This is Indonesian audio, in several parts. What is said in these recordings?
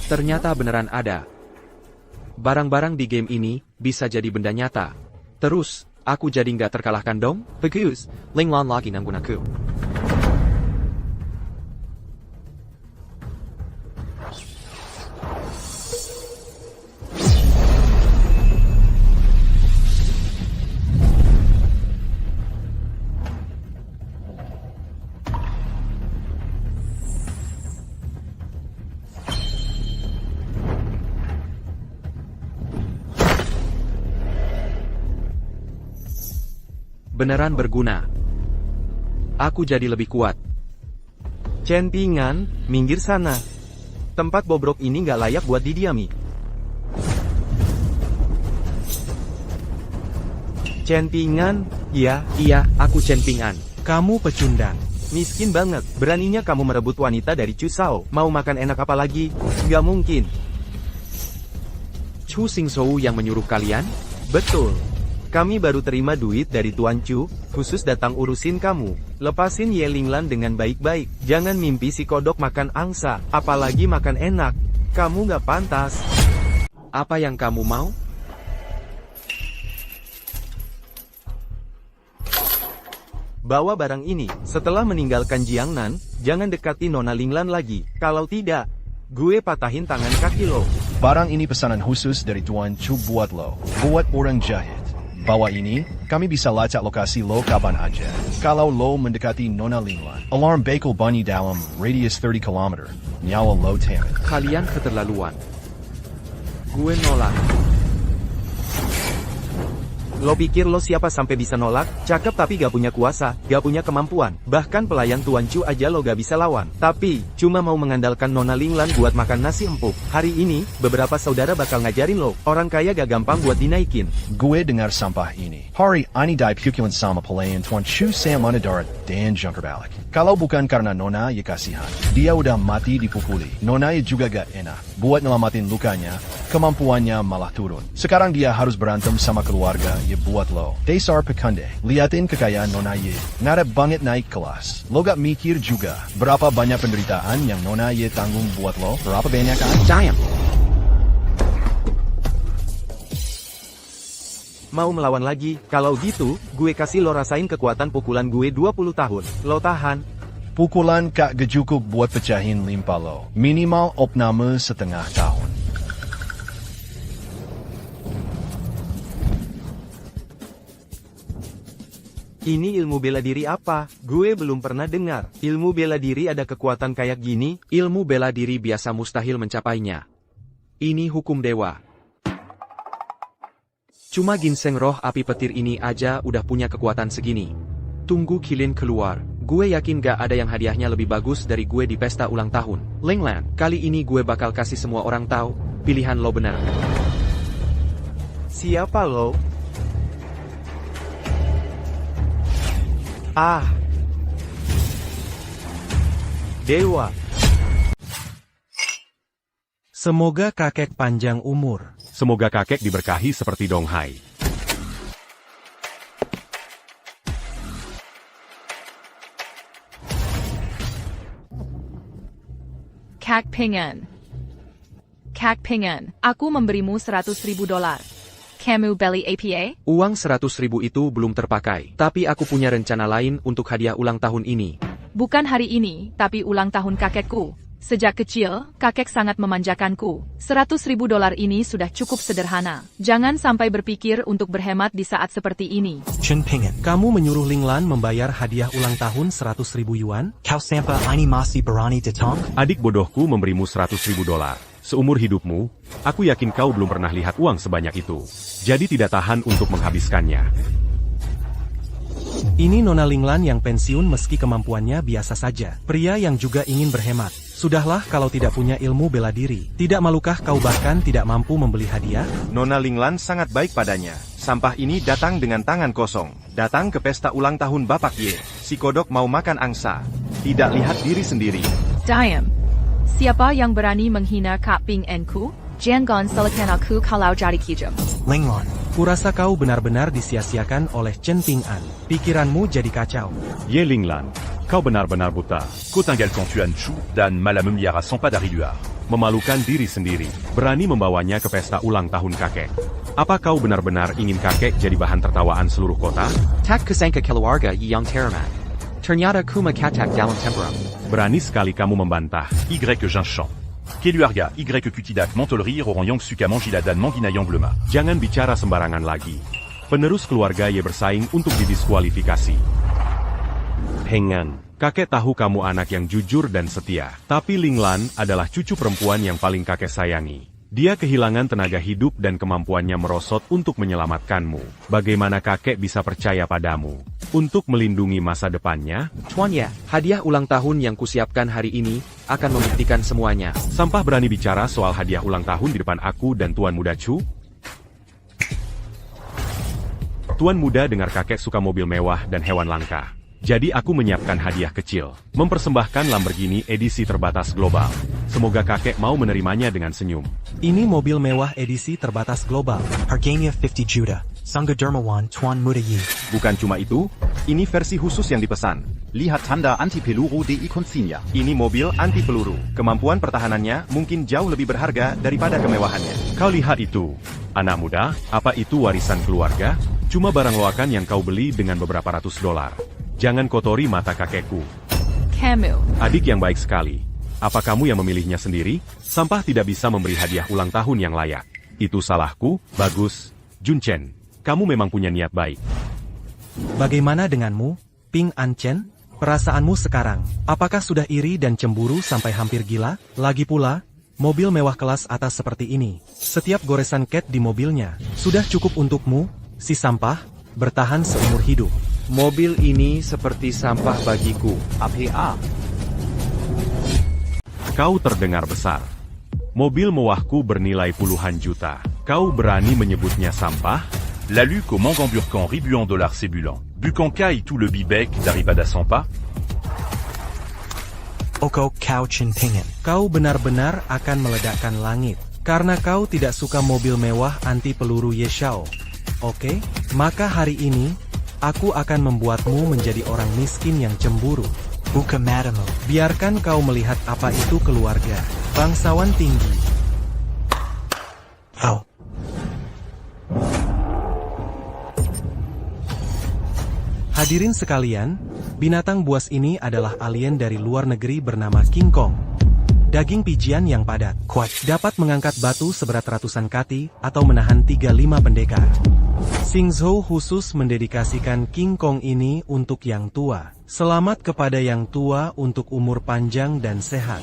Ternyata beneran ada. Barang-barang di game ini bisa jadi benda nyata. Terus, aku jadi nggak terkalahkan dong? Bagus, Linglon lagi nanggun aku. Beneran berguna. Aku jadi lebih kuat. Centingan, minggir sana. Tempat bobrok ini nggak layak buat didiami. Centingan, Iya, aku centingan. Kamu pecundang. miskin banget. Beraninya kamu merebut wanita dari Chu Sao. Mau makan enak apa lagi? Nggak mungkin. Chu Xingzhou yang menyuruh kalian? Betul. Kami baru terima duit dari Tuan Chu, khusus datang urusin kamu. Lepasin Ye Linglan dengan baik-baik. Jangan mimpi si kodok makan angsa, apalagi makan enak. Kamu nggak pantas. Apa yang kamu mau? Bawa barang ini. Setelah meninggalkan Jiangnan, jangan dekati Nona Linglan lagi. Kalau tidak, gue patahin tangan kaki lo. Barang ini pesanan khusus dari Tuan Chu buat lo. Buat orang jahit. Bawa ini, kami bisa lacak lokasi lo kapan aja. Kalau lo mendekati Nona Linglan, alarm bakal bunyi dalam radius 30 km. Nyawa lo tamat. Kalian keterlaluan. Gue nolak. Lo pikir lo siapa sampai bisa nolak? Cakep tapi gak punya kuasa, gak punya kemampuan. Bahkan pelayan Tuan Chu aja lo gak bisa lawan. Tapi, cuma mau mengandalkan Nona Linglan buat makan nasi empuk. Hari ini, beberapa saudara bakal ngajarin lo. Orang kaya gak gampang buat dinaikin. Gue dengar sampah ini. Hari ini dai pukulan sama pelayan Tuan Chu Sam Manadarat dan jungkir balik. Kalau bukan karena Nona ya kasihan. Dia udah mati dipukuli. Nona ya juga gak enak. Buat nyelamatin lukanya, kemampuannya malah turun. Sekarang dia harus berantem sama keluarga ya buat lo. Dasar pekande. Liatin kekayaan Nona Ye. Ngarep banget naik kelas. Lo gak mikir juga berapa banyak penderitaan yang Nona Ye tanggung buat lo? Berapa banyak kan? Giant. Mau melawan lagi? Kalau gitu, gue kasih lo rasain kekuatan pukulan gue 20 tahun. Lo tahan. Pukulan kak gejukuk buat pecahin limpa lo. Minimal opname setengah tahun. Ini ilmu bela diri apa? Gue belum pernah dengar. Ilmu bela diri ada kekuatan kayak gini? Ilmu bela diri biasa mustahil mencapainya. Ini hukum dewa. Cuma ginseng roh api petir ini aja udah punya kekuatan segini. Tunggu Kilin keluar. Gue yakin gak ada yang hadiahnya lebih bagus dari gue di pesta ulang tahun. Linglan, kali ini gue bakal kasih semua orang tahu, pilihan lo benar. Siapa lo? Ah. Dewa. Semoga kakek panjang umur. Semoga kakek diberkahi seperti Dong Hai. Kak Pingan. Kak Pingan, aku memberimu $100.000. Kamu beli APA? Uang 100.000 itu belum terpakai, tapi aku punya rencana lain untuk hadiah ulang tahun ini. Bukan hari ini, tapi ulang tahun kakekku. Sejak kecil, kakek sangat memanjakanku. $100.000 ini sudah cukup sederhana. Jangan sampai berpikir untuk berhemat di saat seperti ini. Chen Pingan, kamu menyuruh Linglan membayar hadiah ulang tahun 100.000 yuan? Kau sampai ini masih berani datang? Adik bodohku memberimu $100.000. Seumur hidupmu, aku yakin kau belum pernah lihat uang sebanyak itu. Jadi tidak tahan untuk menghabiskannya. Ini Nona Linglan yang pensiun meski kemampuannya biasa saja. Pria yang juga ingin berhemat. Sudahlah kalau tidak punya ilmu bela diri. Tidak malukah kau bahkan tidak mampu membeli hadiah? Nona Linglan sangat baik padanya. Sampah ini datang dengan tangan kosong. Datang ke pesta ulang tahun Bapak Ye. Si kodok mau makan angsa. Tidak lihat diri sendiri. Diam. Siapa yang berani menghina Kak Pingan-ku? Jangan salahkan aku kalau jadi kejam. Linglan. Kurasa kau benar-benar disia-siakan oleh Chen Ping'an. Pikiranmu jadi kacau. Ye Linglan, kau benar-benar buta. Côte un galcan Tuan Chu dan malam miliara sans pas d'Ariluar. memalukan diri sendiri. Berani membawanya ke pesta ulang tahun kakek. Apa kau benar-benar ingin kakek jadi bahan tertawaan seluruh kota? Tak kusangka keluarga yang teramat. Ternyata kuma katak dalam temperam. Berani sekali kamu membantah. Y Jinchan. Keluarga Y Kutidak Montolrir orang yang suka mangila dan mangina yang blema. Jangan bicara sembarangan lagi. Penerus keluarga Ye bersaing untuk didiskualifikasi. Hengan. Kakek tahu kamu anak yang jujur dan setia. Tapi Linglan adalah cucu perempuan yang paling kakek sayangi. Dia kehilangan tenaga hidup dan kemampuannya merosot untuk menyelamatkanmu. Bagaimana kakek bisa percaya padamu? Untuk melindungi masa depannya? Tuan Ye, hadiah ulang tahun yang kusiapkan hari ini akan membuktikan semuanya. Sampah berani bicara soal hadiah ulang tahun di depan aku dan Tuan Muda Chu? Tuan Muda dengar kakek suka mobil mewah dan hewan langka. Jadi aku menyiapkan hadiah kecil, mempersembahkan Lamborghini edisi terbatas global. Semoga kakek mau menerimanya dengan senyum. Ini mobil mewah edisi terbatas global. Harganya 50 juta. Sangga Dermawan Tuan Muda Yi. Bukan cuma itu, ini versi khusus yang dipesan. Lihat tanda anti-peluru di Consigna. Ini mobil anti peluru. Kemampuan pertahanannya mungkin jauh lebih berharga daripada kemewahannya. Kau lihat itu, anak muda, apa itu warisan keluarga? Cuma barang loakan yang kau beli dengan beberapa ratus dolar. Jangan kotori mata kakekku. Camille. Adik yang baik sekali. Apa kamu yang memilihnya sendiri? Sampah tidak bisa memberi hadiah ulang tahun yang layak. Itu salahku, bagus. Junchen, kamu memang punya niat baik. Bagaimana denganmu, Ping An Chen? Perasaanmu sekarang, apakah sudah iri dan cemburu sampai hampir gila? Lagi pula, mobil mewah kelas atas seperti ini. Setiap goresan cat di mobilnya, sudah cukup untukmu, si sampah, bertahan seumur hidup. Mobil ini seperti sampah bagiku. APA. Kau terdengar besar. Mobil mewahku bernilai puluhan juta. Kau berani menyebutnya sampah? La Luc au Mangan Burkan Ribuan Dollar Sébulan. Bukankai tout le bibec d'Arrivada Sampa. Oko Kau Chin Pingen. Kau benar-benar akan meledakkan langit. Karena kau tidak suka mobil mewah anti peluru Yeshao. Oke, maka hari ini, aku akan membuatmu menjadi orang miskin yang cemburu. Buka matamu. Biarkan kau melihat apa itu keluarga. Bangsawan tinggi. Oh. Hadirin sekalian, binatang buas ini adalah alien dari luar negeri bernama King Kong. Daging pijian yang padat, kuat, dapat mengangkat batu seberat ratusan kati, atau menahan 35 pendekar. Sing Zhou khusus mendedikasikan King Kong ini untuk yang tua. Selamat kepada yang tua untuk umur panjang dan sehat.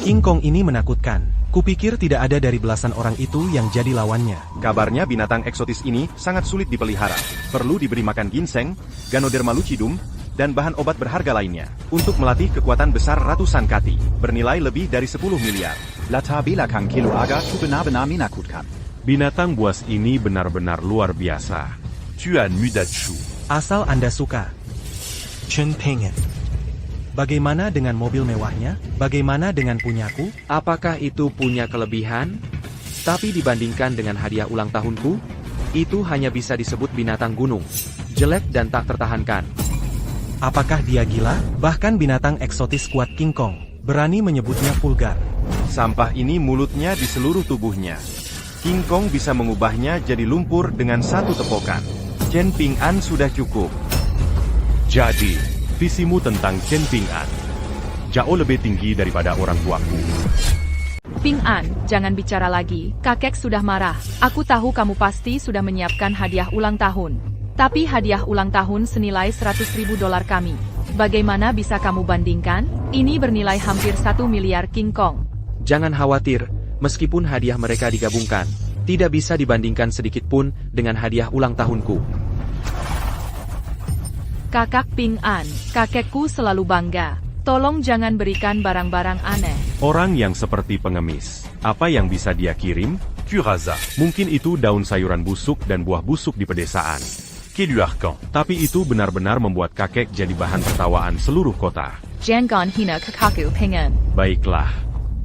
King Kong ini menakutkan. Kupikir tidak ada dari belasan orang itu yang jadi lawannya. Kabarnya binatang eksotis ini sangat sulit dipelihara. Perlu diberi makan ginseng, Ganoderma lucidum, dan bahan obat berharga lainnya. Untuk melatih kekuatan besar ratusan kati, bernilai lebih dari 10 miliar. Latar belakang keluarga tu benar-benar menakutkan. Binatang buas ini benar-benar luar biasa. Tuan Muda Chu. Asal Anda suka. Chin Pingen. Bagaimana dengan mobil mewahnya? Bagaimana dengan punyaku? Apakah itu punya kelebihan? Tapi dibandingkan dengan hadiah ulang tahunku, itu hanya bisa disebut binatang gunung. Jelek dan tak tertahankan. Apakah dia gila? Bahkan binatang eksotis kuat King Kong berani menyebutnya vulgar. Sampah ini mulutnya di seluruh tubuhnya. King Kong bisa mengubahnya jadi lumpur dengan satu tepokan. Chen Ping An sudah cukup. Jadi, visimu tentang Chen Ping An jauh lebih tinggi daripada orang tuaku. Ping An, jangan bicara lagi, kakek sudah marah. Aku tahu kamu pasti sudah menyiapkan hadiah ulang tahun. Tapi hadiah ulang tahun senilai 100.000 dolar kami. Bagaimana bisa kamu bandingkan? Ini bernilai hampir 1 miliar King Kong. Jangan khawatir, meskipun hadiah mereka digabungkan, tidak bisa dibandingkan sedikit pun dengan hadiah ulang tahunku. Kakak Ping An, kakekku selalu bangga. Tolong jangan berikan barang-barang aneh. Orang yang seperti pengemis. Apa yang bisa dia kirim? Curaza. Mungkin itu daun sayuran busuk dan buah busuk di pedesaan. Keluarkan. Tapi itu benar-benar membuat kakek jadi bahan tertawaan seluruh kota. Jangan hina kakakku Ping An. Baiklah.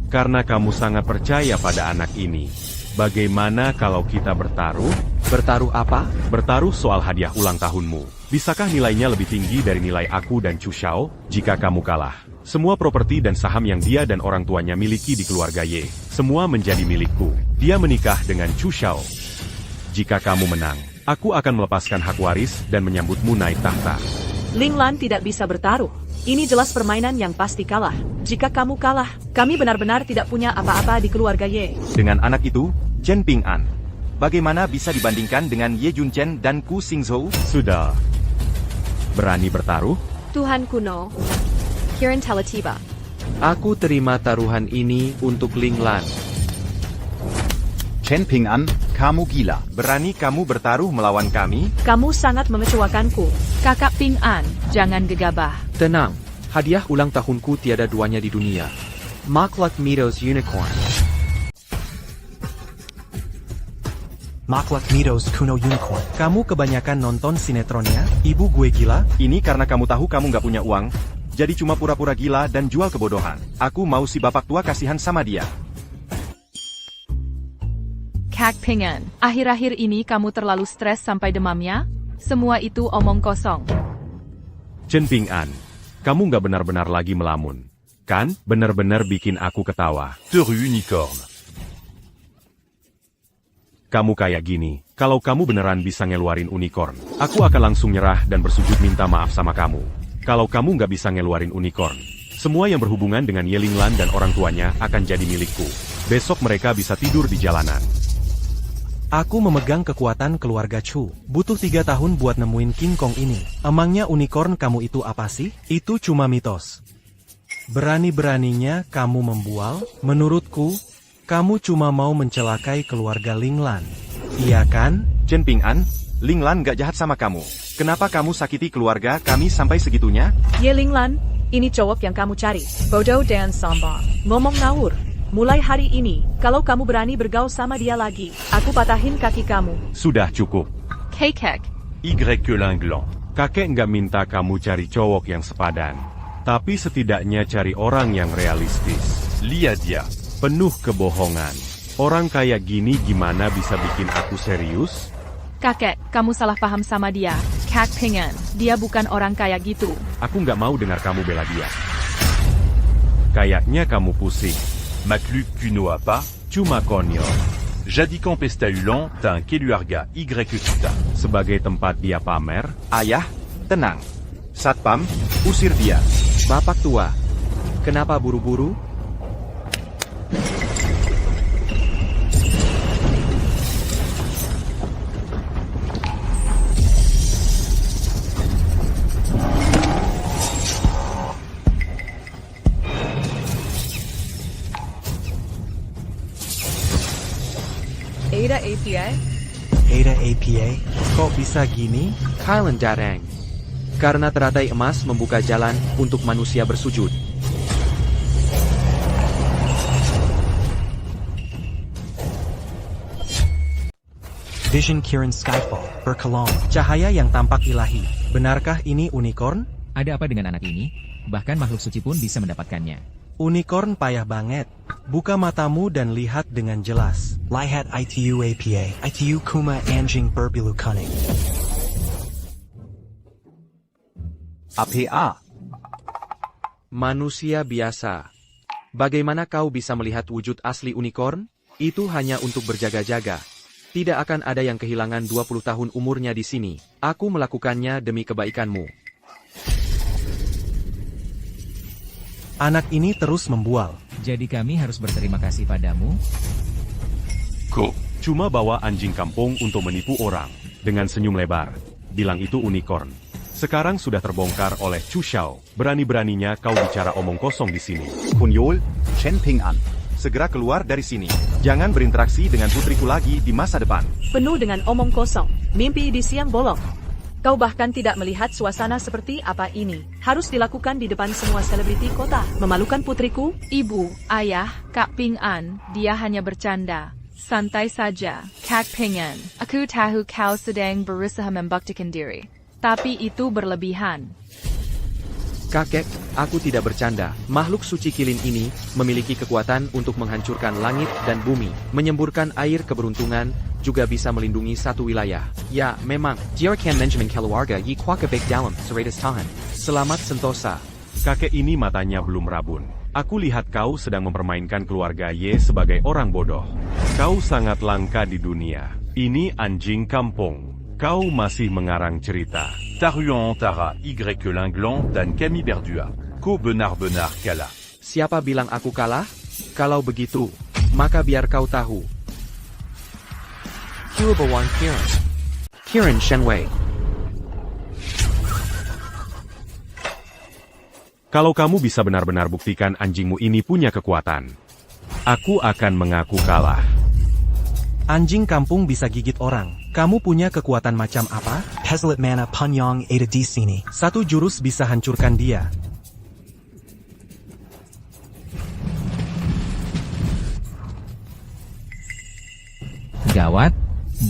Karena kamu sangat percaya pada anak ini. Bagaimana kalau kita bertaruh? Bertaruh apa? Bertaruh soal hadiah ulang tahunmu. Bisakah nilainya lebih tinggi dari nilai aku dan Chu Xiao? Jika kamu kalah, semua properti dan saham yang dia dan orang tuanya miliki di keluarga Ye, semua menjadi milikku. Dia menikah dengan Chu Xiao. Jika kamu menang, aku akan melepaskan hak waris dan menyambutmu naik tahta. Ling Lan tidak bisa bertaruh. Ini jelas permainan yang pasti kalah. Jika kamu kalah, kami benar-benar tidak punya apa-apa di keluarga Ye. Dengan anak itu, Chen Ping'an, bagaimana bisa dibandingkan dengan Ye Junchen dan Ku Xingzhou? Sudah. Berani bertaruh? Tuhan kuno, Kirin telah tiba. Aku terima taruhan ini untuk Ling Lan. Chen Ping'an, kamu gila. Berani kamu bertaruh melawan kami? Kamu sangat mengecewakanku. Kakak Ping An, jangan gegabah. Tenang, hadiah ulang tahunku tiada duanya di dunia. Makluk Mitos Unicorn. Makluk Mitos Kuno Unicorn. Kamu kebanyakan nonton sinetronnya, ibu gue gila? Ini karena kamu tahu kamu nggak punya uang, jadi cuma pura-pura gila dan jual kebodohan. Aku mau si bapak tua kasihan sama dia. Kak Ping An, akhir-akhir ini kamu terlalu stres sampai demamnya? Semua itu omong kosong. Chen Ping'an, kamu nggak benar-benar lagi melamun, kan? Benar-benar bikin aku ketawa. Teru unicorn. Kamu kayak gini, kalau kamu beneran bisa ngeluarin unicorn, aku akan langsung nyerah dan bersujud minta maaf sama kamu. Kalau kamu nggak bisa ngeluarin unicorn, semua yang berhubungan dengan Ye Ling Lan dan orang tuanya akan jadi milikku. Besok mereka bisa tidur di jalanan. Aku memegang kekuatan keluarga Chu. Butuh 3 tahun buat nemuin King Kong ini. Emangnya unicorn kamu itu apa sih? Itu cuma mitos. Berani-beraninya kamu membual? Menurutku, kamu cuma mau mencelakai keluarga Ling Lan. Iya kan? Chen Ping'an, Ling Lan nggak jahat sama kamu. Kenapa kamu sakiti keluarga kami sampai segitunya? Ye Ling Lan, ini cowok yang kamu cari. Bodoh dan sombong. Ngomong ngawur. Mulai hari ini, kalau kamu berani bergaul sama dia lagi, aku patahin kaki kamu. Sudah cukup. Kek. Y que l'inglant. Kakek nggak minta kamu cari cowok yang sepadan, tapi setidaknya cari orang yang realistis. Liadia. Penuh kebohongan. Orang kayak gini gimana bisa bikin aku serius? Kakek, kamu salah paham sama dia. Kak Ping An, dia bukan orang kayak gitu. Aku nggak mau dengar kamu bela dia. Kayaknya kamu pusing. Makluk Kuno apa? Cuma konyol. Jadikan Pesta Ulan, t'as un Keluarga Y Kuta. Sebagai tempat dia pamer, Ayah, tenang. Satpam, usir dia. Bapak tua, kenapa buru-buru? Ada APA? Ada APA? Kok bisa gini? Kailan Darang. Karena teratai emas membuka jalan untuk manusia bersujud. Vision Kirin Skyfall, Berkelong. Cahaya yang tampak ilahi. Benarkah ini unicorn? Ada apa dengan anak ini? Bahkan makhluk suci pun bisa mendapatkannya. Unicorn payah banget. Buka matamu dan lihat dengan jelas. Lihat ITU APA, ITU Kuma Anjing Berbilu Kuning. APA. Manusia biasa. Bagaimana kau bisa melihat wujud asli unicorn? Itu hanya untuk berjaga-jaga. Tidak akan ada yang kehilangan 20 tahun umurnya di sini. Aku melakukannya demi kebaikanmu. Anak ini terus membual. Jadi kami harus berterima kasih padamu? Ko. cuma bawa anjing kampung untuk menipu orang. Dengan senyum lebar, bilang itu unicorn. Sekarang sudah terbongkar oleh Chu Xiao. Berani-beraninya kau bicara omong kosong di sini. Kunyol, Chen Ping'an. Segera keluar dari sini. Jangan berinteraksi dengan putriku lagi di masa depan. Penuh dengan omong kosong, mimpi di siang bolong. Kau bahkan tidak melihat suasana seperti apa ini. Harus dilakukan di depan semua selebriti kota. Memalukan putriku? Ibu, ayah, Kak Ping An, dia hanya bercanda. Santai saja, Kak Ping An. Aku tahu kau sedang berusaha membuktikan diri. Tapi itu berlebihan. Kakek, aku tidak bercanda. Makhluk suci kilin ini memiliki kekuatan untuk menghancurkan langit dan bumi, menyemburkan air keberuntungan, juga bisa melindungi satu wilayah. Ya, memang. Jirakan Benjamin keluarga yi kwakabek dalam seratus tahan. Selamat sentosa. Kakek ini matanya belum rabun. Aku lihat kau sedang mempermainkan keluarga Y sebagai orang bodoh. Kau sangat langka di dunia. Ini anjing kampung. Kau masih mengarang cerita. Taruan Tara, Y Linglan, dan Camille Berdua. Ko Benar Kala. Siapa bilang aku kalah? Kalau begitu, maka biar kau tahu. Kirubawan Kiran. Kiran Shenwei. Kalau kamu bisa benar-benar buktikan anjingmu ini punya kekuatan, aku akan mengaku kalah. Anjing kampung bisa gigit orang. Kamu punya kekuatan macam apa? Peslet mana Panyong Ada di sini. Satu jurus bisa hancurkan dia. Gawat,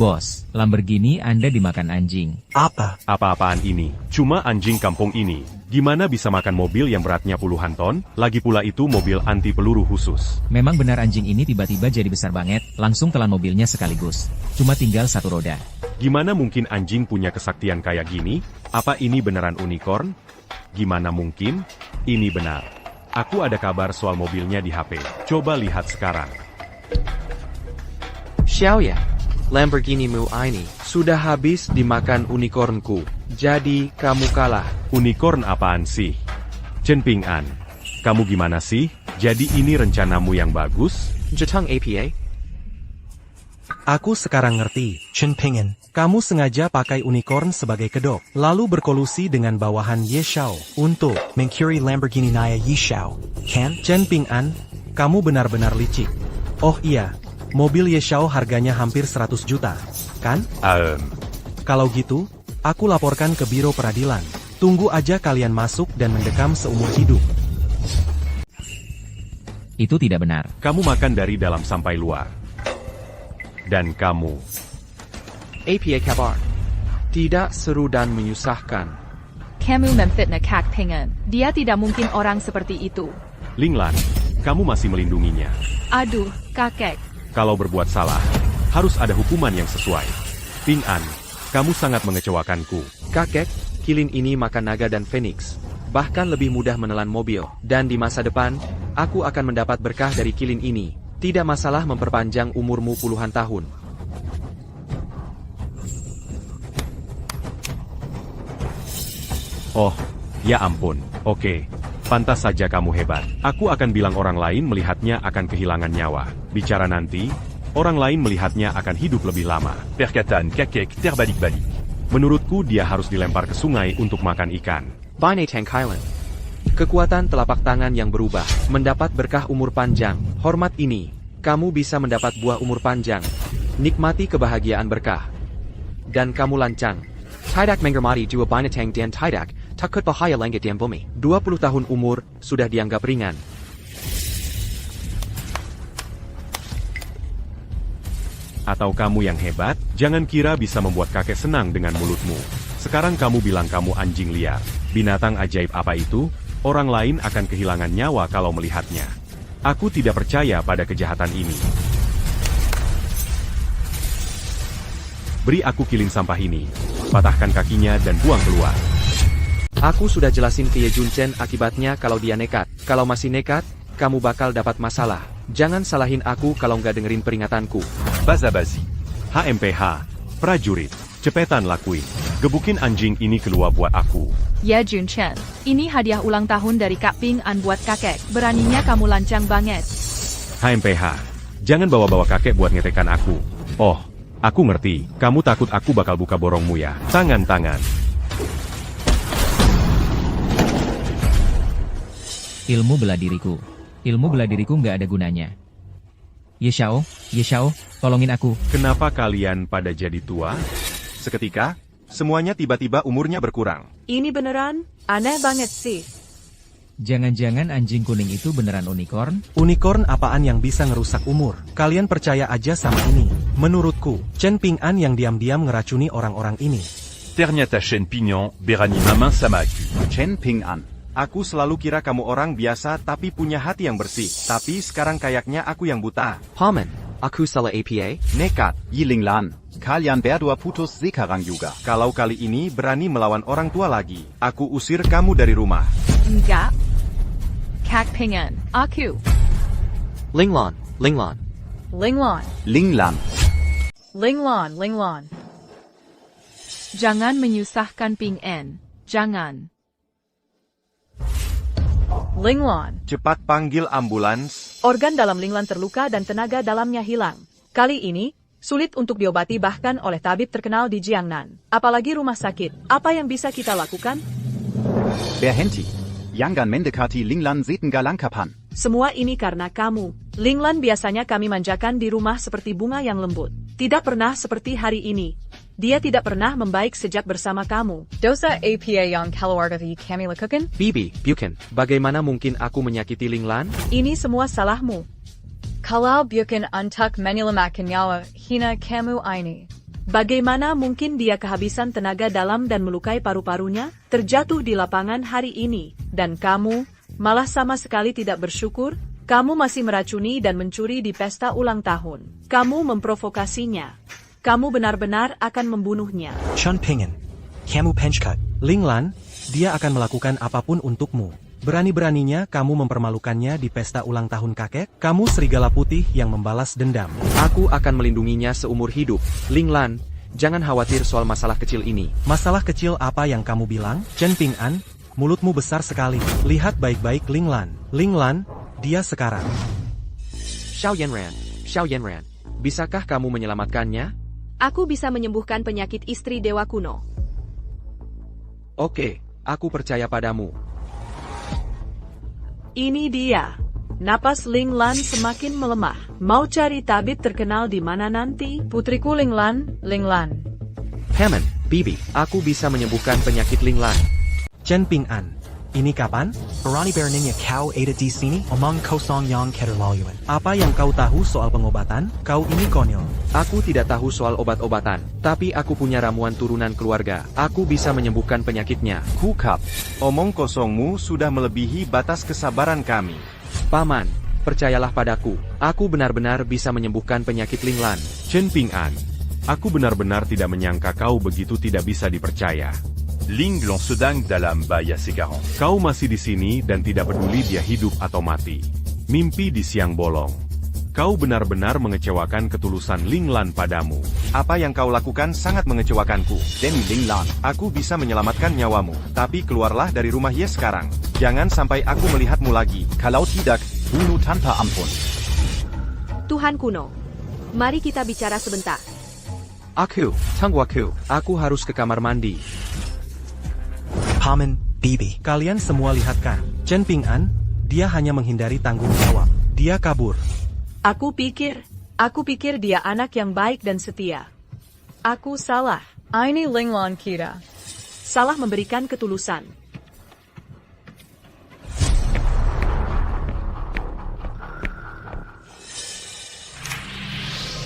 bos. Lamborghini Anda dimakan anjing. Apa? Apa-apaan ini? Cuma anjing kampung ini. Gimana bisa makan mobil yang beratnya puluhan ton? Lagi pula itu mobil anti peluru khusus. Memang benar anjing ini tiba-tiba jadi besar banget, langsung telan mobilnya sekaligus. Cuma tinggal satu roda. Gimana mungkin anjing punya kesaktian kayak gini? Apa ini beneran unicorn? Gimana mungkin? Ini benar. Aku ada kabar soal mobilnya di HP. Coba lihat sekarang. Xiao ya, Lamborghini-mu ini sudah habis dimakan unicornku. Jadi, kamu kalah. Unicorn apaan sih? Chen Ping-an, kamu gimana sih? Jadi ini rencanamu yang bagus? Jetang APA? Aku sekarang ngerti. Chen Ping'an. Kamu sengaja pakai unicorn sebagai kedok, lalu berkolusi dengan bawahan Ye Xiao untuk Mencuri Lamborghini Naya Yishao. Kan? Chen Ping-an, kamu benar-benar licik. Oh iya, mobil Ye Xiao harganya hampir 100 juta, kan? Kalau gitu, aku laporkan ke Biro Peradilan. Tunggu aja kalian masuk dan mendekam seumur hidup. Itu tidak benar. Kamu makan dari dalam sampai luar. Dan kamu. APA kabar. Tidak seru dan menyusahkan. Kamu memfitnah Kak Pengen. Dia tidak mungkin orang seperti itu. Linglan, kamu masih melindunginya. Aduh, kakek. Kalau berbuat salah, harus ada hukuman yang sesuai. Ping-an, kamu sangat mengecewakanku. Kakek, kilin ini makan naga dan phoenix. Bahkan lebih mudah menelan mobil. Dan di masa depan, aku akan mendapat berkah dari kilin ini. Tidak masalah memperpanjang umurmu puluhan tahun. Oh, ya ampun. Oke, pantas saja kamu hebat. Aku akan bilang orang lain melihatnya akan kehilangan nyawa. Bicara nanti, orang lain melihatnya akan hidup lebih lama. Perkataan kakek terbalik-balik. Menurutku dia harus dilempar ke sungai untuk makan ikan. Binatang Island. Kekuatan telapak tangan yang berubah, mendapat berkah umur panjang. Hormat ini, kamu bisa mendapat buah umur panjang. Nikmati kebahagiaan berkah. Dan kamu lancang. Tidak menghormati jua binatang dan tidak, takut bahaya langit dan bumi. 20 tahun umur, sudah dianggap ringan. Atau kamu yang hebat, jangan kira bisa membuat kakek senang dengan mulutmu. Sekarang kamu bilang kamu anjing liar. Binatang ajaib apa itu? Orang lain akan kehilangan nyawa kalau melihatnya. Aku tidak percaya pada kejahatan ini. Beri aku kilin sampah ini. Patahkan kakinya dan buang keluar. Aku sudah jelasin ke Ye Junchen akibatnya kalau dia nekat. Kalau masih nekat, kamu bakal dapat masalah. Jangan salahin aku kalau nggak dengerin peringatanku. Bazabazi. HMPH, prajurit, cepetan lakuin. Gebukin anjing ini keluar buat aku. Ya Junchen, ini hadiah ulang tahun dari Kak Ping-an buat kakek. Beraninya kamu lancang banget. HMPH, jangan bawa-bawa kakek buat ngetekan aku. Oh, aku ngerti. Kamu takut aku bakal buka borongmu ya. Tangan-tangan. Ilmu bela diriku. Ilmu bela diriku nggak ada gunanya. Ye Xiao, tolongin aku. Kenapa kalian pada jadi tua? Seketika, semuanya tiba-tiba umurnya berkurang. Ini beneran? Aneh banget sih. Jangan-jangan anjing kuning itu beneran unicorn? Unicorn apaan yang bisa ngerusak umur? Kalian percaya aja sama ini. Menurutku, Chen Ping-an yang diam-diam ngeracuni orang-orang ini. Ternyata Chen Ping-an berani Maman Samaku. Chen Ping-an. Aku selalu kira kamu orang biasa tapi punya hati yang bersih. Tapi sekarang kayaknya aku yang buta. Paman, aku salah APA? Nekat. Yi Linglan, Kalian berdua putus sekarang juga. Kalau kali ini berani melawan orang tua lagi, aku usir kamu dari rumah. Enggak. Kak Pingan, aku. Linglon, Linglon. Linglon, Linglan, Linglon, Linglon. Jangan menyusahkan Ping En. Jangan. Linglon. Cepat panggil ambulans. Organ dalam Linglon terluka dan tenaga dalamnya hilang. Kali ini, sulit untuk diobati bahkan oleh tabib terkenal di Jiangnan. Apalagi rumah sakit. Apa yang bisa kita lakukan? Berhenti. Jangan mendekati Linglan Zetenggalang kapan. Semua ini karena kamu. Linglan biasanya kami manjakan di rumah seperti bunga yang lembut. Tidak pernah seperti hari ini. Dia tidak pernah membaik sejak bersama kamu. Dosa APA yang keluarga kami lakukan? Bibi, Buchan, bagaimana mungkin aku menyakiti Linglan? Ini semua salahmu. Kalau bukan untuk menyelamatkan nyawa hina kamu ini. Bagaimana mungkin dia kehabisan tenaga dalam dan melukai paru-parunya, terjatuh di lapangan hari ini, dan kamu malah sama sekali tidak bersyukur? Kamu masih meracuni dan mencuri di pesta ulang tahun. Kamu memprovokasinya. Kamu benar-benar akan membunuhnya. Chun Pingen, kamu penchkat. Linglan, dia akan melakukan apapun untukmu. Berani-beraninya kamu mempermalukannya di pesta ulang tahun kakek? Kamu serigala putih yang membalas dendam. Aku akan melindunginya seumur hidup. Linglan, jangan khawatir soal masalah kecil ini. Masalah kecil apa yang kamu bilang? Chen Ping An, mulutmu besar sekali. Lihat baik-baik Linglan. Linglan, dia sekarang. Xiao Yanran, bisakah kamu menyelamatkannya? Aku bisa menyembuhkan penyakit istri Dewa Kuno. Oke, aku percaya padamu. Ini dia. Napas Linglan semakin melemah. Mau cari tabib terkenal di mana nanti? Putriku Linglan, Linglan. Paman, Bibi, aku bisa menyembuhkan penyakit Linglan. Chen Ping An, ini kapan? Berani beraninya kau ada di sini omong kosong yang keterlaluan. Apa yang kau tahu soal pengobatan? Kau ini konyol. Aku tidak tahu soal obat-obatan, tapi aku punya ramuan turunan keluarga. Aku bisa menyembuhkan penyakitnya. Kukap, omong kosongmu sudah melebihi batas kesabaran kami. Paman, percayalah padaku. Aku benar-benar bisa menyembuhkan penyakit Linglan. Chen Ping An, aku benar-benar tidak menyangka kau begitu tidak bisa dipercaya. Linglon sedang dalam bahaya sekarang. Kau masih di sini dan tidak peduli dia hidup atau mati. Mimpi di siang bolong. Kau benar-benar mengecewakan ketulusan Linglan padamu. Apa yang kau lakukan sangat mengecewakanku. Demi Linglan, Aku bisa menyelamatkan nyawamu, tapi keluarlah dari rumah Ye sekarang. Jangan sampai aku melihatmu lagi. kalau tidak, bunuh tanpa ampun. Tuhan Kuno, mari kita bicara sebentar. Tunggu aku harus ke kamar mandi. Paman, Bibi. Kalian semua lihat kan? Chen Ping An, dia hanya menghindari tanggung jawab. Dia kabur. Aku pikir dia anak yang baik dan setia. Aku salah. Ini Linglon kita. Salah memberikan ketulusan.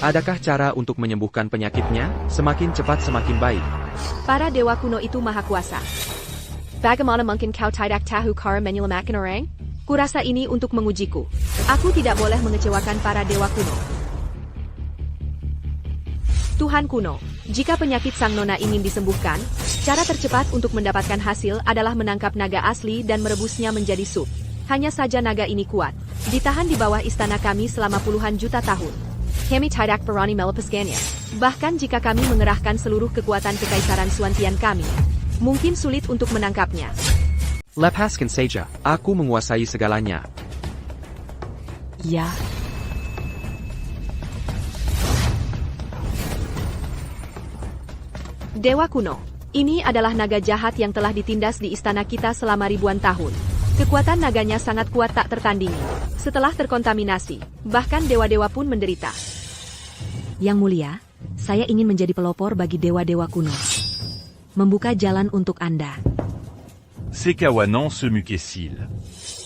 Adakah cara untuk menyembuhkan penyakitnya? Semakin cepat semakin baik. Para Dewa Kuno itu maha kuasa. Bagaimana mungkin kau tidak tahu cara menyelamatkan orang? Kurasa ini untuk mengujiku. Aku tidak boleh mengecewakan para Dewa Kuno. Tuhan Kuno, jika penyakit Sang Nona ingin disembuhkan, cara tercepat untuk mendapatkan hasil adalah menangkap naga asli dan merebusnya menjadi sup. Hanya saja naga ini kuat. Ditahan di bawah istana kami selama puluhan juta tahun. Kami tidak berani melepaskannya. Bahkan jika kami mengerahkan seluruh kekuatan kekaisaran Suantian kami, mungkin sulit untuk menangkapnya. Lepaskan saja, aku menguasai segalanya. Ya. Dewa Kuno, ini adalah naga jahat yang telah ditindas di istana kita selama ribuan tahun. Kekuatan naganya sangat kuat tak tertandingi. Setelah terkontaminasi, bahkan dewa-dewa pun menderita. Yang mulia, saya ingin menjadi pelopor bagi dewa-dewa kuno. Membuka jalan untuk Anda. Sekawanan semukesil.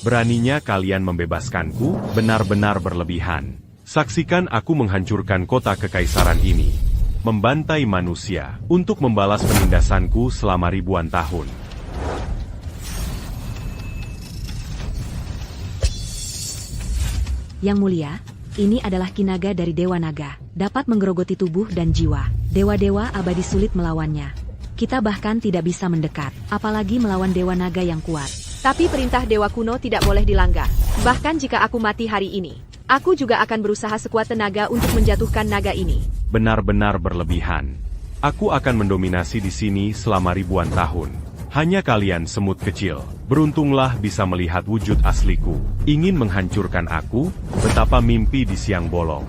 Beraninya kalian membebaskanku, benar-benar berlebihan. Saksikan aku menghancurkan kota kekaisaran ini. Membantai manusia, untuk membalas penindasanku selama ribuan tahun. Yang mulia, ini adalah kinaga dari Dewa Naga. Dapat menggerogoti tubuh dan jiwa. Dewa-dewa abadi sulit melawannya. Kita bahkan tidak bisa mendekat, apalagi melawan Dewa Naga yang kuat. Tapi perintah Dewa Kuno tidak boleh dilanggar. Bahkan jika aku mati hari ini, aku juga akan berusaha sekuat tenaga untuk menjatuhkan naga ini. Benar-benar berlebihan. Aku akan mendominasi di sini selama ribuan tahun. Hanya kalian semut kecil, beruntunglah bisa melihat wujud asliku. Ingin menghancurkan aku, betapa mimpi di siang bolong.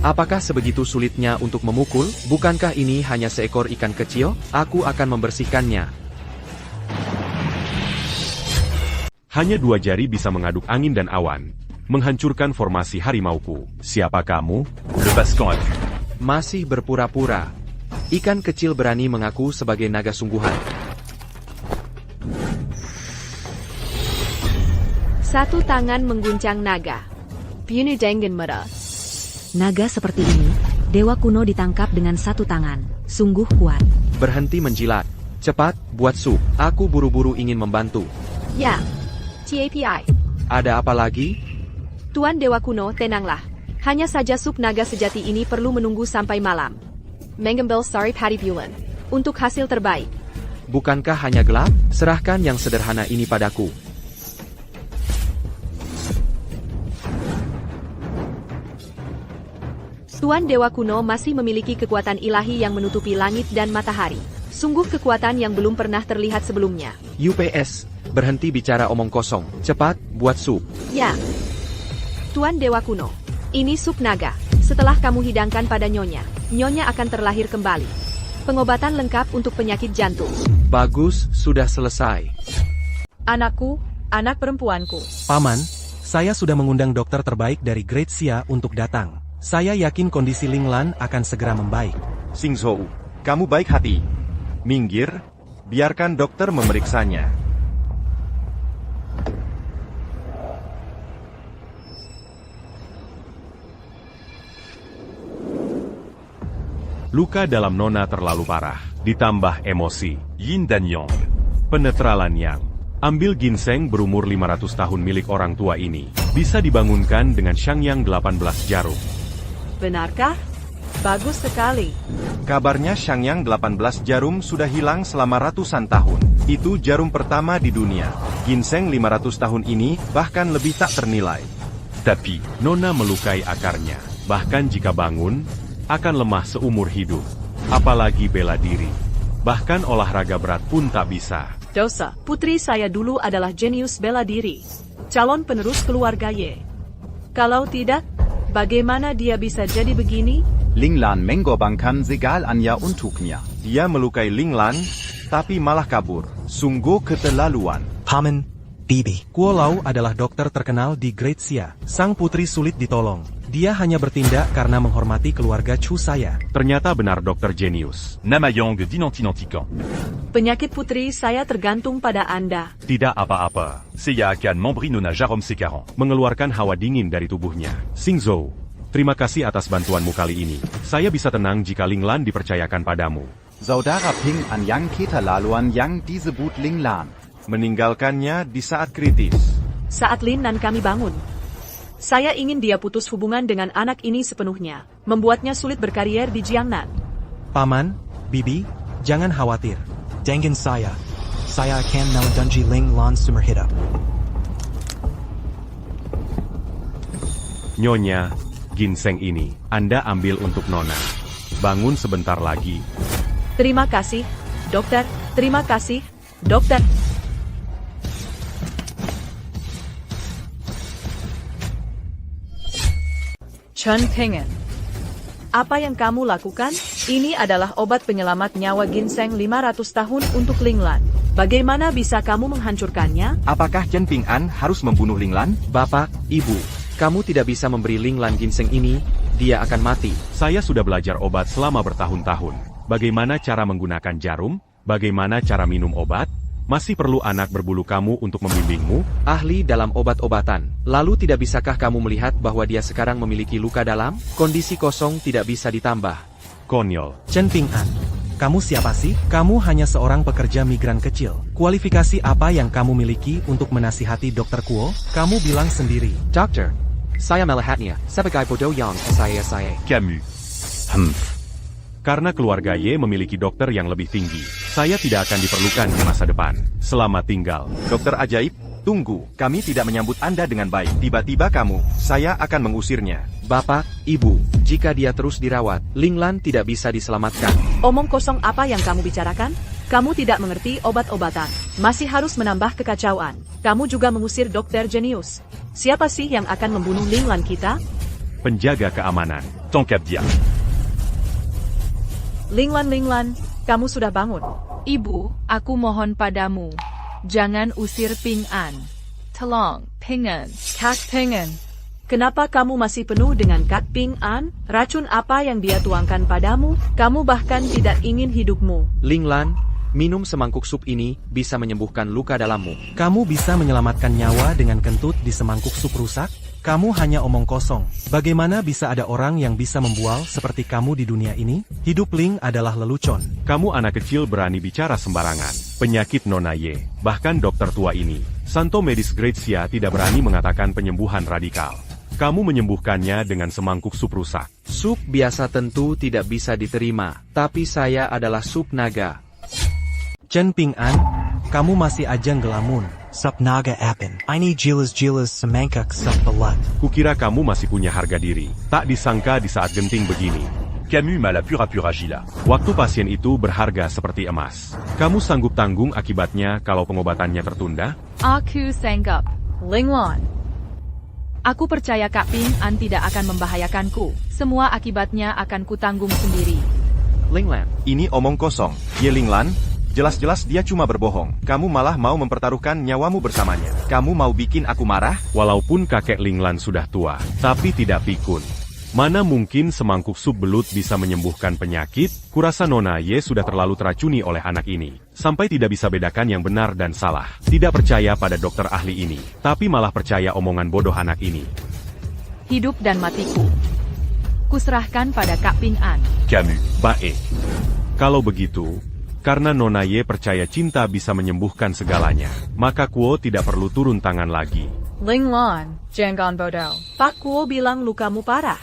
Apakah sebegitu sulitnya untuk memukul? Bukankah ini hanya seekor ikan kecil? Aku akan membersihkannya. Hanya 2 jari bisa mengaduk angin dan awan, menghancurkan formasi harimauku. Siapa kamu? Le Bascan a vu. Masih berpura-pura. Ikan kecil berani mengaku sebagai naga sungguhan. Satu tangan mengguncang naga. Bunu dengan merah. Naga seperti ini, Dewa Kuno ditangkap dengan satu tangan. Sungguh kuat. Berhenti menjilat. Cepat, buat sup. Aku buru-buru ingin membantu. Ya. TAPI. Ada apa lagi? Tuan Dewa Kuno, tenanglah. Hanya saja sup naga sejati ini perlu menunggu sampai malam. Mengambil sarip hari bulan. Untuk hasil terbaik. Bukankah hanya gelap? Serahkan yang sederhana ini padaku. Tuan Dewa Kuno masih memiliki kekuatan ilahi yang menutupi langit dan matahari. Sungguh kekuatan yang belum pernah terlihat sebelumnya. UPS, berhenti bicara omong kosong. Cepat, buat sup. Ya. Tuan Dewa Kuno, ini sup naga. Setelah kamu hidangkan pada Nyonya, Nyonya akan terlahir kembali. Pengobatan lengkap untuk penyakit jantung. Bagus, sudah selesai. Anakku, anak perempuanku. Paman, saya sudah mengundang dokter terbaik dari Great Xia untuk datang. Saya yakin kondisi Ling Lan akan segera membaik. Xingzhou, kamu baik hati. Minggir, biarkan dokter memeriksanya. Luka dalam Nona terlalu parah, ditambah emosi. Yin dan Yang. Penetralan Yang. Ambil ginseng berumur 500 tahun milik orang tua ini. Bisa dibangunkan dengan Shangyang 18 jarum. Benarkah? Bagus sekali. Kabarnya Shangyang 18 jarum sudah hilang selama ratusan tahun. Itu jarum pertama di dunia. Ginseng 500 tahun ini bahkan lebih tak ternilai. Tapi, Nona melukai akarnya. Bahkan jika bangun, akan lemah seumur hidup. Apalagi bela diri. Bahkan olahraga berat pun tak bisa. Dosa, putri saya dulu adalah jenius bela diri. Calon penerus keluarga Ye. Kalau tidak, bagaimana dia bisa jadi begini? Ling Lan menggorbankan Segal Anya untuknya. Dia melukai Ling Lan, tapi malah kabur. Sungguh keterlaluan. Paman, Bibi. Kuo Lau adalah dokter terkenal di Great Xia. Sang putri sulit ditolong. Dia hanya bertindak karena menghormati keluarga Chu saya. Ternyata benar dokter jenius. Namayang dinanti-nantikan. Penyakit putri saya tergantung pada Anda. Tidak apa-apa. Saya akan memberi Nona jarum sekarang. Mengeluarkan hawa dingin dari tubuhnya. Xingzhou, terima kasih atas bantuanmu kali ini. Saya bisa tenang jika Ling Lan dipercayakan padamu. Saudara Ping an Yang keterlaluan Yang disebut Ling Lan. Meninggalkannya di saat kritis. Saat Lin dan kami bangun. Saya ingin dia putus hubungan dengan anak ini sepenuhnya. Membuatnya sulit berkarier di Jiangnan. Paman, Bibi, jangan khawatir. Dengan saya akan melindungi Ling Lan sumber hidup. Nyonya, ginseng ini, Anda ambil untuk Nona. Bangun sebentar lagi. Terima kasih, dokter. Terima kasih, dokter. Chen Pingen. Apa yang kamu lakukan? Ini adalah obat penyelamat nyawa ginseng 500 tahun untuk Ling Lan. Bagaimana bisa kamu menghancurkannya? Apakah Chen Ping'an harus membunuh Ling Lan? Bapak, Ibu, kamu tidak bisa memberi Ling Lan ginseng ini, dia akan mati. Saya sudah belajar obat selama bertahun-tahun. Bagaimana cara menggunakan jarum? Bagaimana cara minum obat? Masih perlu anak berbulu kamu untuk membimbingmu? Ahli dalam obat-obatan. Lalu tidak bisakah kamu melihat bahwa dia sekarang memiliki luka dalam? Kondisi kosong tidak bisa ditambah. Konyol. Chen Ping'an, Kamu siapa sih? Kamu hanya seorang pekerja migran kecil. Kualifikasi apa yang kamu miliki untuk menasihati Dr. Kuo? Kamu bilang sendiri. Dokter, saya melihatnya sebagai bodoh yang saya. Camus. Karena keluarga Y memiliki dokter yang lebih tinggi, saya tidak akan diperlukan di masa depan. Selamat tinggal. Dokter ajaib, tunggu. Kami tidak menyambut Anda dengan baik. Tiba-tiba kamu, saya akan mengusirnya. Bapak, Ibu, jika dia terus dirawat, Linglan tidak bisa diselamatkan. Omong kosong apa yang kamu bicarakan? Kamu tidak mengerti obat-obatan. Masih harus menambah kekacauan. Kamu juga mengusir dokter jenius. Siapa sih yang akan membunuh Linglan kita? Penjaga keamanan. Tongkat dia. Linglan, kamu sudah bangun. Ibu, aku mohon padamu. Jangan usir Ping An. Tolong, Ping An. Kak Ping An. Kenapa kamu masih penuh dengan Kak Ping An? Racun apa yang dia tuangkan padamu? Kamu bahkan tidak ingin hidupmu. Linglan, minum semangkuk sup ini bisa menyembuhkan luka dalammu. Kamu bisa menyelamatkan nyawa dengan kentut di semangkuk sup rusak? Kamu hanya omong kosong. Bagaimana bisa ada orang yang bisa membual seperti kamu di dunia ini? Hidup Ling adalah lelucon. Kamu anak kecil berani bicara sembarangan. Penyakit Nona Y, bahkan dokter tua ini, Santo Medis Gratia tidak berani mengatakan penyembuhan radikal. Kamu menyembuhkannya dengan semangkuk sup rusak. Sup biasa tentu tidak bisa diterima, tapi saya adalah sup naga. Chen Ping An, kamu masih aja ngelamun. Sup naga apin. Ini jilas semangkuk sup belut. Kukira kamu masih punya harga diri. Tak disangka di saat genting begini. Camus m'a la pura gila. Waktu pasien itu berharga seperti emas. Kamu sanggup tanggung akibatnya kalau pengobatannya tertunda? Aku sanggup. Linglan. Aku percaya Kak Ping An tidak akan membahayakanku. Semua akibatnya akan kutanggung sendiri. Linglan. Ini omong kosong. Ye Linglan, jelas-jelas dia cuma berbohong. Kamu malah mau mempertaruhkan nyawamu bersamanya. Kamu mau bikin aku marah? Walaupun kakek Linglan sudah tua, tapi tidak pikun. Mana mungkin semangkuk sup belut bisa menyembuhkan penyakit? Kurasa Nona Y sudah terlalu teracuni oleh anak ini, sampai tidak bisa bedakan yang benar dan salah. Tidak percaya pada dokter ahli ini, tapi malah percaya omongan bodoh anak ini. Hidup dan matiku. Kuserahkan pada Kak Ping An. Camus. Baik. Kalau begitu, karena Nona Y percaya cinta bisa menyembuhkan segalanya, maka Kuo tidak perlu turun tangan lagi. Linglan, jangan bodoh. Pak Kuo bilang lukamu parah.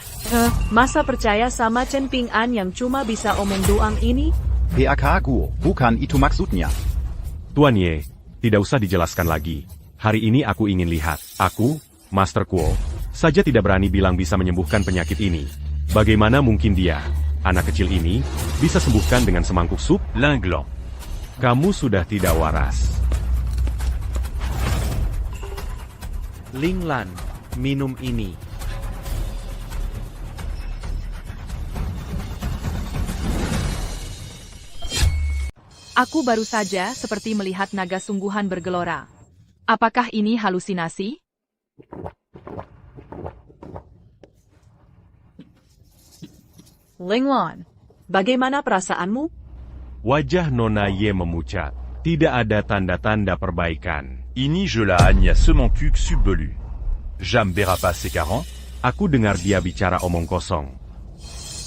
Masa percaya sama Chen Ping An yang cuma bisa omong doang ini? PAK Kuo, bukan itu maksudnya. Tuan Y, tidak usah dijelaskan lagi. Hari ini aku ingin lihat. Aku, Master Kuo, saja tidak berani bilang bisa menyembuhkan penyakit ini. Bagaimana mungkin dia, anak kecil ini, bisa sembuhkan dengan semangkuk sup? Linglan. Kamu sudah tidak waras. Linglan, minum ini. Aku baru saja seperti melihat naga sungguhan bergelora. Apakah ini halusinasi? Linglan, bagaimana perasaanmu? Wajah Nona Y memucat. Tidak ada tanda-tanda perbaikan. Ini je la Agna semangkuk sup belut. Jam verra pas ses 40. Aku dengar dia bicara omong kosong.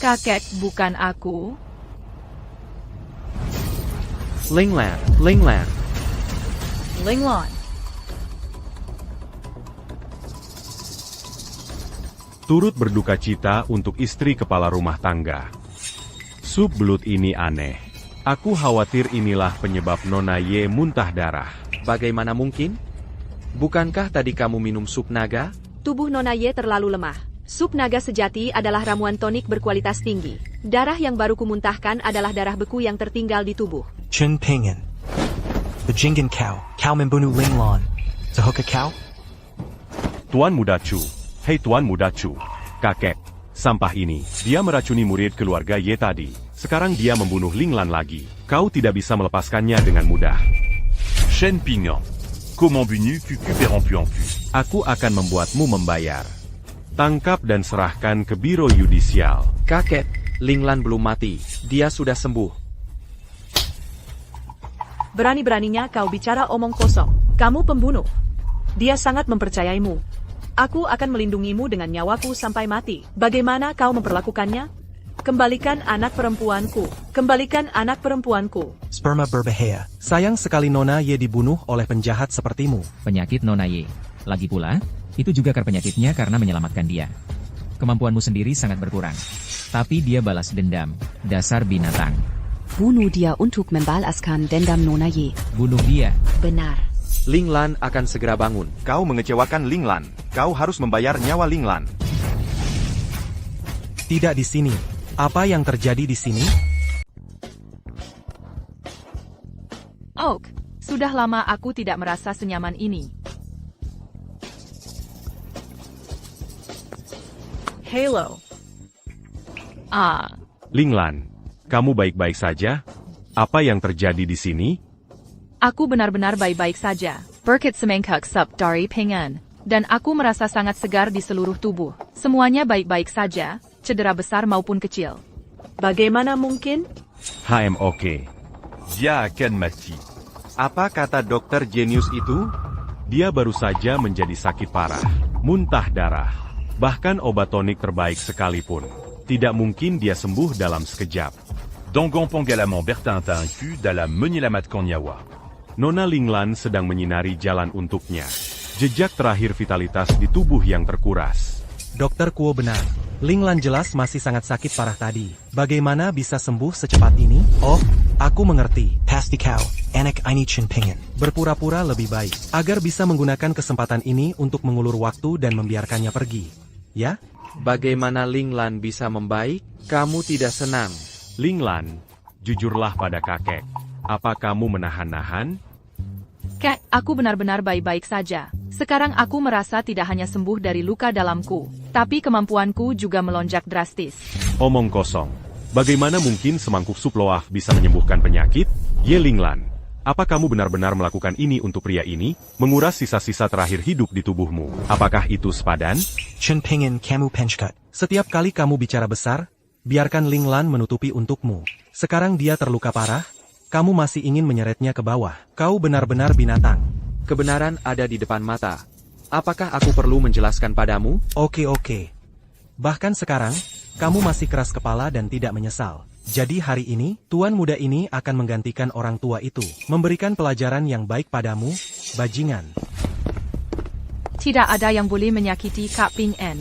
Kakek bukan aku. Linglan. Linglan. Turut berduka cita untuk istri kepala rumah tangga. Sup belut ini aneh. Aku khawatir inilah penyebab Nona Y muntah darah. Bagaimana mungkin? Bukankah tadi kamu minum sup naga? Tubuh Nona Y terlalu lemah. Sup naga sejati adalah ramuan tonik berkualitas tinggi. Darah yang baru kumuntahkan adalah darah beku yang tertinggal di tubuh. Chen Ping An. The Jingen Cow. Cow membunuh Linglan. Sehoka Cow? Tuan Muda Chu. Hei Tuan Muda Chu. Kakek. Sampah ini. Dia meracuni murid keluarga Y tadi. Sekarang dia membunuh Linglan lagi. Kau tidak bisa melepaskannya dengan mudah. Chen Ping An. Comment bunu cucu perrompu en pu. Aku akan membuatmu membayar. Tangkap dan serahkan ke biro yudisial. Kakek, Linglan belum mati. Dia sudah sembuh. Berani-beraninya kau bicara omong kosong. Kamu pembunuh. Dia sangat mempercayaimu. Aku akan melindungimu dengan nyawaku sampai mati. Bagaimana kau memperlakukannya? Kembalikan anak perempuanku. Kembalikan anak perempuanku. Sperma berbahaya. Sayang sekali Nona Ye dibunuh oleh penjahat sepertimu. Penyakit Nona Ye. Lagi pula, itu juga penyakitnya karena menyelamatkan dia. Kemampuanmu sendiri sangat berkurang. Tapi dia balas dendam. Dasar binatang. Bunuh dia untuk membalaskan dendam Nona Ye. Bunuh dia. Benar. Ling Lan akan segera bangun. Kau mengecewakan Ling Lan. Kau harus membayar nyawa Ling Lan. Tidak di sini. Apa yang terjadi di sini? Oak, sudah lama aku tidak merasa senyaman ini. Halo. Ling Lan, kamu baik-baik saja? Apa yang terjadi di sini? Aku benar-benar baik-baik saja. Berkat semangkuk sup dari Pengan. Dan aku merasa sangat segar di seluruh tubuh. Semuanya baik-baik saja, cedera besar maupun kecil. Bagaimana mungkin? oke. Dia akan mati. Apa kata dokter jenius itu? Dia baru saja menjadi sakit parah, muntah darah. Bahkan obat tonik terbaik sekalipun. Tidak mungkin dia sembuh dalam sekejap. Dangon Pangalaman Bertintin Q dalam Menyelamat Konyawa. Nona Ling Lan sedang menyinari jalan untuknya. Jejak terakhir vitalitas di tubuh yang terkuras. Dokter Kuo benar. Ling Lan jelas masih sangat sakit parah tadi. Bagaimana bisa sembuh secepat ini? Oh, aku mengerti. Pasti kau, anak ini Chen Pengen. Berpura-pura lebih baik, agar bisa menggunakan kesempatan ini untuk mengulur waktu dan membiarkannya pergi. Ya? Bagaimana Ling Lan bisa membaik? Kamu tidak senang. Ling Lan, jujurlah pada kakek. Apa kamu menahan-nahan? Kek, aku benar-benar baik-baik saja. Sekarang aku merasa tidak hanya sembuh dari luka dalamku, tapi kemampuanku juga melonjak drastis. Omong kosong. Bagaimana mungkin semangkuk sup loaf bisa menyembuhkan penyakit? Ye Ling Lan, apa kamu benar-benar melakukan ini untuk pria ini? Menguras sisa-sisa terakhir hidup di tubuhmu. Apakah itu sepadan? Chen Pengen kamu penchkat. Setiap kali kamu bicara besar, biarkan Ling Lan menutupi untukmu. Sekarang dia terluka parah, kamu masih ingin menyeretnya ke bawah. Kau benar-benar binatang. Kebenaran ada di depan mata. Apakah aku perlu menjelaskan padamu? Oke. Bahkan sekarang, kamu masih keras kepala dan tidak menyesal. Jadi hari ini, tuan muda ini akan menggantikan orang tua itu, memberikan pelajaran yang baik padamu, bajingan. Tidak ada yang boleh menyakiti Kak Ping En.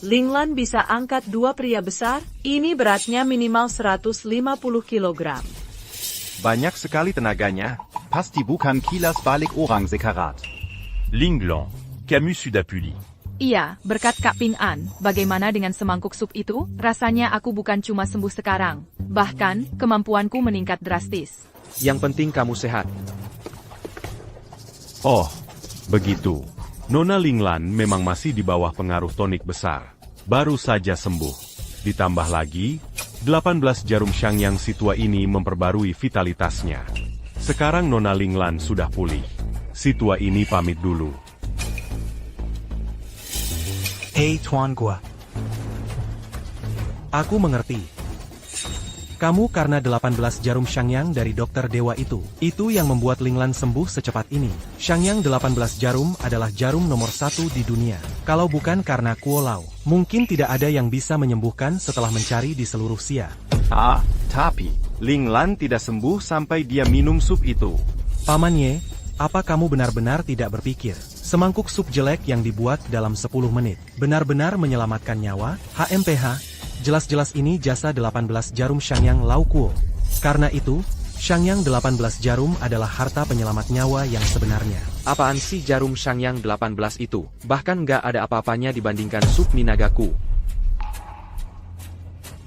Ling Lan bisa angkat dua pria besar, ini beratnya minimal 150 kg. Banyak sekali tenaganya. Pasti bukan kilas balik orang sekarat. Ling Lan, Camus Sudapuli. Iya, berkat Kak Ping An, bagaimana dengan semangkuk sup itu? Rasanya aku bukan cuma sembuh sekarang, bahkan kemampuanku meningkat drastis. Yang penting kamu sehat. Oh, begitu. Nona Ling Lan memang masih di bawah pengaruh tonik besar. Baru saja sembuh. Ditambah lagi, 18 jarum Shangyang si tua ini memperbarui vitalitasnya. Sekarang Nona Ling Lan sudah pulih. Si tua ini pamit dulu. Hey Tuan Gua. Aku mengerti. Kamu karena 18 jarum Shangyang dari dokter dewa itu. Itu yang membuat Ling Lan sembuh secepat ini. Shangyang 18 jarum adalah jarum nomor 1 di dunia. Kalau bukan karena Kuo Lao, mungkin tidak ada yang bisa menyembuhkan setelah mencari di seluruh Xia. Tapi Ling Lan tidak sembuh sampai dia minum sup itu. Paman Ye, apa kamu benar-benar tidak berpikir? Semangkuk sup jelek yang dibuat dalam 10 menit, benar-benar menyelamatkan nyawa? HMPH, jelas-jelas ini jasa 18 jarum Shangyang Lao Kuo. Karena itu, Shangyang 18 jarum adalah harta penyelamat nyawa yang sebenarnya. Apaan sih jarum Shangyang 18 itu? Bahkan nggak ada apa-apanya dibandingkan sup ninagaku.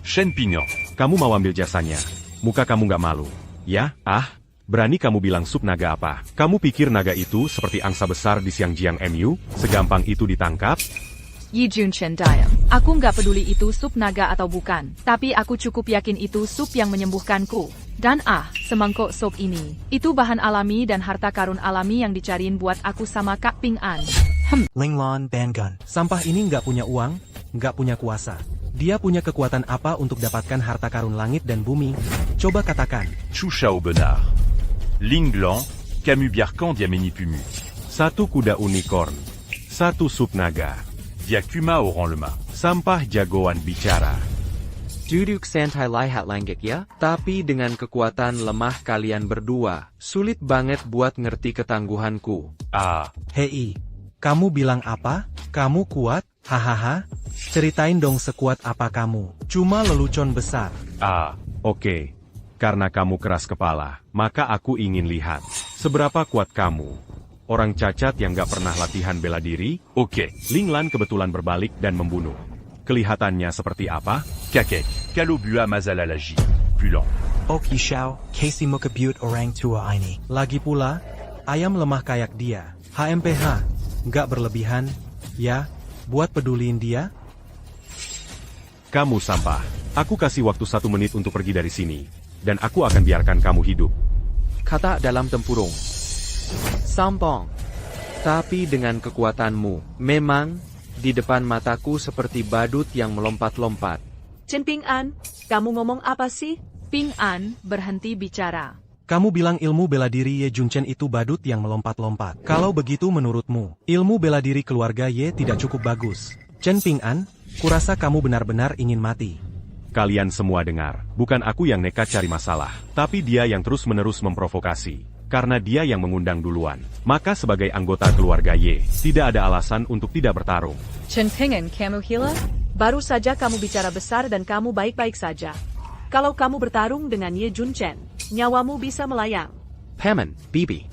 Shen Pignon. Kamu mau ambil jasanya? Muka kamu nggak malu? Ya? Berani kamu bilang sup naga apa? Kamu pikir naga itu seperti angsa besar di Xiangjiang MU? Segampang itu ditangkap? Yi Jun Chen Diam. Aku nggak peduli itu sup naga atau bukan, tapi aku cukup yakin itu sup yang menyembuhkanku. Dan semangkuk sup ini, itu bahan alami dan harta karun alami yang dicariin buat aku sama Kak Ping An. Ling Lan Bangun. Sampah ini nggak punya uang, nggak punya kuasa. Dia punya kekuatan apa untuk dapatkan harta karun langit dan bumi? Coba katakan. Chu Shao Benar. Ling Lan, Camus Biarkan Diamenipumu. 1 kuda unicorn. 1 sup naga. Diakuma Oranlema. Sampah jagoan bicara. Duduk santai lihat langit ya, tapi dengan kekuatan lemah kalian berdua, sulit banget buat ngerti ketangguhanku. Hei, kamu bilang apa? Kamu kuat? Hahaha. Ceritain dong sekuat apa kamu. Cuma lelucon besar. Oke. Karena kamu keras kepala, maka aku ingin lihat. Seberapa kuat kamu? Orang cacat yang gak pernah latihan bela diri? Oke. Ling Lan kebetulan berbalik dan membunuh. Kelihatannya seperti apa? Kakek, kalau bua mazala lagi. Pulang. Oki Shao, Casey Mukabut orang tua ini. Lagi pula, ayam lemah kayak dia. HMPH, nggak berlebihan, ya, buat peduliin dia. Kamu sampah. Aku kasih waktu 1 menit untuk pergi dari sini. Dan aku akan biarkan kamu hidup. Kata dalam tempurung. Sampong. Tapi dengan kekuatanmu, memang, di depan mataku seperti badut yang melompat-lompat. Chen Ping An, kamu ngomong apa sih? Ping An, berhenti bicara. Kamu bilang ilmu bela diri Ye Junchen itu badut yang melompat-lompat. Kalau begitu menurutmu, ilmu bela diri keluarga Ye tidak cukup bagus. Chen Ping An, kurasa kamu benar-benar ingin mati. Kalian semua dengar, bukan aku yang nekat cari masalah, tapi dia yang terus-menerus memprovokasi. Karena dia yang mengundang duluan. Maka sebagai anggota keluarga Ye, tidak ada alasan untuk tidak bertarung. Chen Ping'an, kamu gila? Baru saja kamu bicara besar dan kamu baik-baik saja. Kalau kamu bertarung dengan Ye Junchen, nyawamu bisa melayang. Paman, Bibi.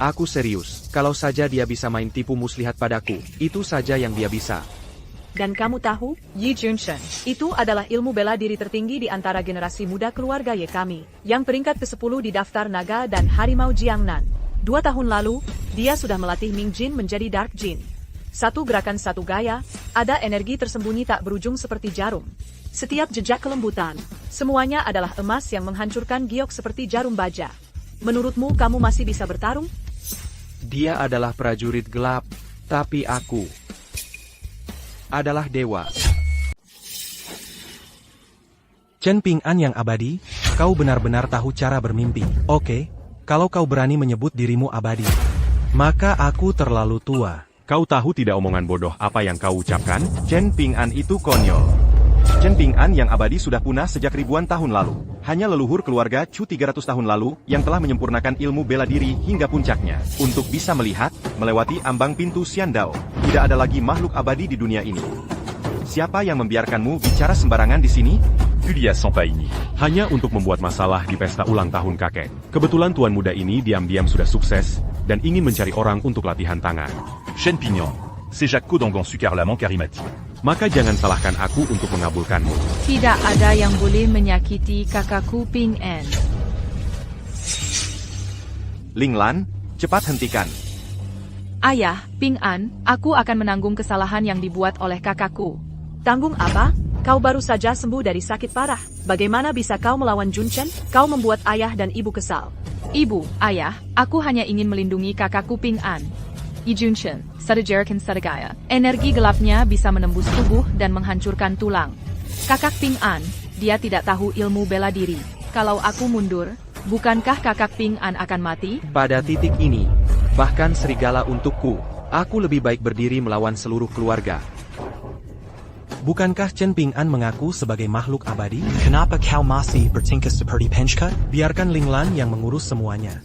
Aku serius, kalau saja dia bisa main tipu muslihat padaku, itu saja yang dia bisa. Dan kamu tahu, Ye Junchen. itu adalah ilmu bela diri tertinggi di antara generasi muda keluarga Ye kami, yang peringkat ke-10 di daftar naga dan harimau Jiangnan. 2 tahun lalu, dia sudah melatih Ming Jin menjadi Dark Jin. 1 gerakan 1 gaya, ada energi tersembunyi tak berujung seperti jarum. Setiap jejak kelembutan, semuanya adalah emas yang menghancurkan giok seperti jarum baja. Menurutmu kamu masih bisa bertarung? Dia adalah prajurit gelap, tapi aku adalah dewa. Chen Ping An yang abadi, kau benar-benar tahu cara bermimpi. Oke, kalau kau berani menyebut dirimu abadi, maka aku terlalu tua. Kau tahu tidak omongan bodoh apa yang kau ucapkan? Chen Ping An itu konyol. Chen Ping An yang abadi sudah punah sejak ribuan tahun lalu. Hanya leluhur keluarga Chu 300 tahun lalu yang telah menyempurnakan ilmu bela diri hingga puncaknya. Untuk bisa melihat, melewati ambang pintu Xiandao. Tidak ada lagi makhluk abadi di dunia ini. Siapa yang membiarkanmu bicara sembarangan di sini? Julia Sampaini. Hanya untuk membuat masalah di pesta ulang tahun kakek. Kebetulan tuan muda ini diam-diam sudah sukses dan ingin mencari orang untuk latihan tangan. Shen Pignon. C'est Jacques Codangon Sukarlaman Karimati. Maka jangan salahkan aku untuk mengabulkanmu. Tidak ada yang boleh menyakiti kakakku Ping An. Ling Lan, cepat hentikan. Ayah, Ping An, aku akan menanggung kesalahan yang dibuat oleh kakakku. Tanggung apa? Kau baru saja sembuh dari sakit parah. Bagaimana bisa kau melawan Junchen? Kau membuat ayah dan ibu kesal. Ibu, ayah, aku hanya ingin melindungi kakakku Ping An. Ye Junchen, Sadajarakan Sadagaya. Energi gelapnya bisa menembus tubuh dan menghancurkan tulang. Kakak Ping An, dia tidak tahu ilmu bela diri. Kalau aku mundur, bukankah kakak Ping An akan mati? Pada titik ini, bahkan serigala untukku, aku lebih baik berdiri melawan seluruh keluarga. Bukankah Chen Ping An mengaku sebagai makhluk abadi? Kenapa kau masih bertingkah seperti penchkat? Biarkan Ling Lan yang mengurus semuanya.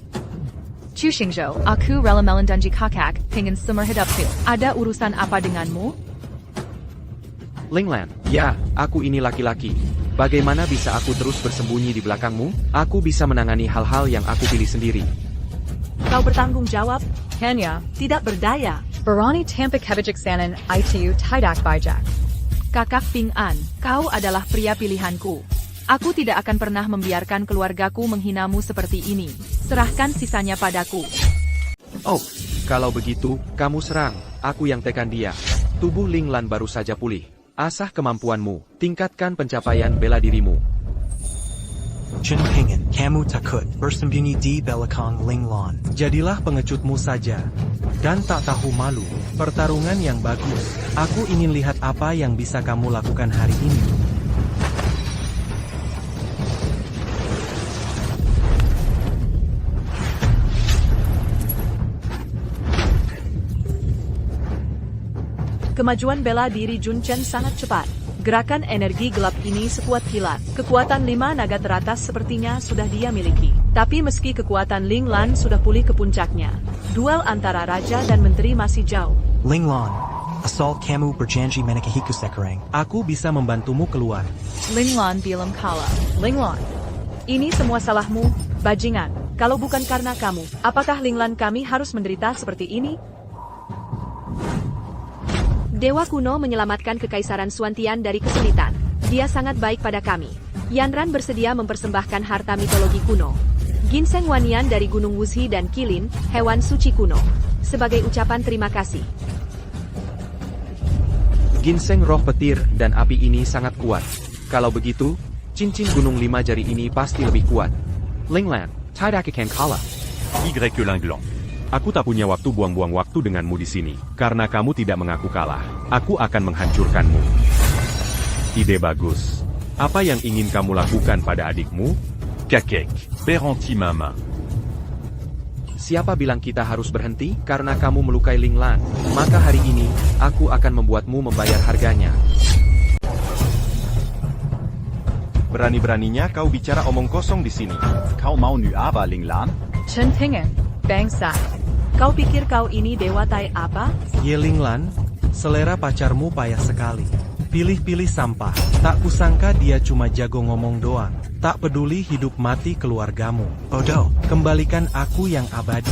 Chu Xingzhou, aku rela melandangi kakak, pengen seumur hidupku. Ada urusan apa denganmu? Ling Lan, ya, aku ini laki-laki. Bagaimana bisa aku terus bersembunyi di belakangmu? Aku bisa menangani hal-hal yang aku pilih sendiri. Kau bertanggung jawab? Kenya. Tidak berdaya. Barani Tampak Hebijiksanan ITU Tidak Bijak. Kakak Ping An, kau adalah pria pilihanku. Aku tidak akan pernah membiarkan keluargaku menghinamu seperti ini. Serahkan sisanya padaku. Oh, kalau begitu, kamu serang. Aku yang tekan dia. Tubuh Ling Lan baru saja pulih. Asah kemampuanmu, tingkatkan pencapaian bela dirimu. Chen Ping'an, kamu takut bersembunyi di belakang Ling Lan. Jadilah pengecutmu saja. Dan tak tahu malu. Pertarungan yang bagus. Aku ingin lihat apa yang bisa kamu lakukan hari ini. Kemajuan bela diri Jun Chen sangat cepat. Gerakan energi gelap ini sekuat kilat. Kekuatan 5 naga teratas sepertinya sudah dia miliki. Tapi meski kekuatan Ling Lan sudah pulih ke puncaknya, duel antara raja dan menteri masih jauh. Ling Lan, asal kamu berjanji menikahiku sekarang. Aku bisa membantumu keluar. Ling Lan bilang kalah. Ling Lan. Ini semua salahmu, bajingan. Kalau bukan karena kamu, apakah Ling Lan kami harus menderita seperti ini? Dewa kuno menyelamatkan Kekaisaran Suantian dari kesulitan. Dia sangat baik pada kami. Yanran bersedia mempersembahkan harta mitologi kuno. Ginseng Wanian dari Gunung Wuxi dan Qilin, hewan suci kuno. Sebagai ucapan terima kasih. Ginseng roh petir dan api ini sangat kuat. Kalau begitu, cincin gunung 5 jari ini pasti lebih kuat. Ling Lan, tidak akan kalah. Y Linglan. Aku tak punya waktu buang-buang waktu denganmu di sini. Karena kamu tidak mengaku kalah, aku akan menghancurkanmu. Ide bagus. Apa yang ingin kamu lakukan pada adikmu? Kakek, Peranti Mama. Siapa bilang kita harus berhenti? Karena kamu melukai Ling Lan. Maka hari ini, aku akan membuatmu membayar harganya. Berani-beraninya kau bicara omong kosong di sini. Kau mau nu apa, Ling Lan? Chen Pingen. Bangsa. Kau pikir kau ini dewa tai apa? Ye Ling Lan, selera pacarmu payah sekali. Pilih-pilih sampah. Tak kusangka dia cuma jago ngomong doang. Tak peduli hidup mati keluargamu. Odo, kembalikan aku yang abadi.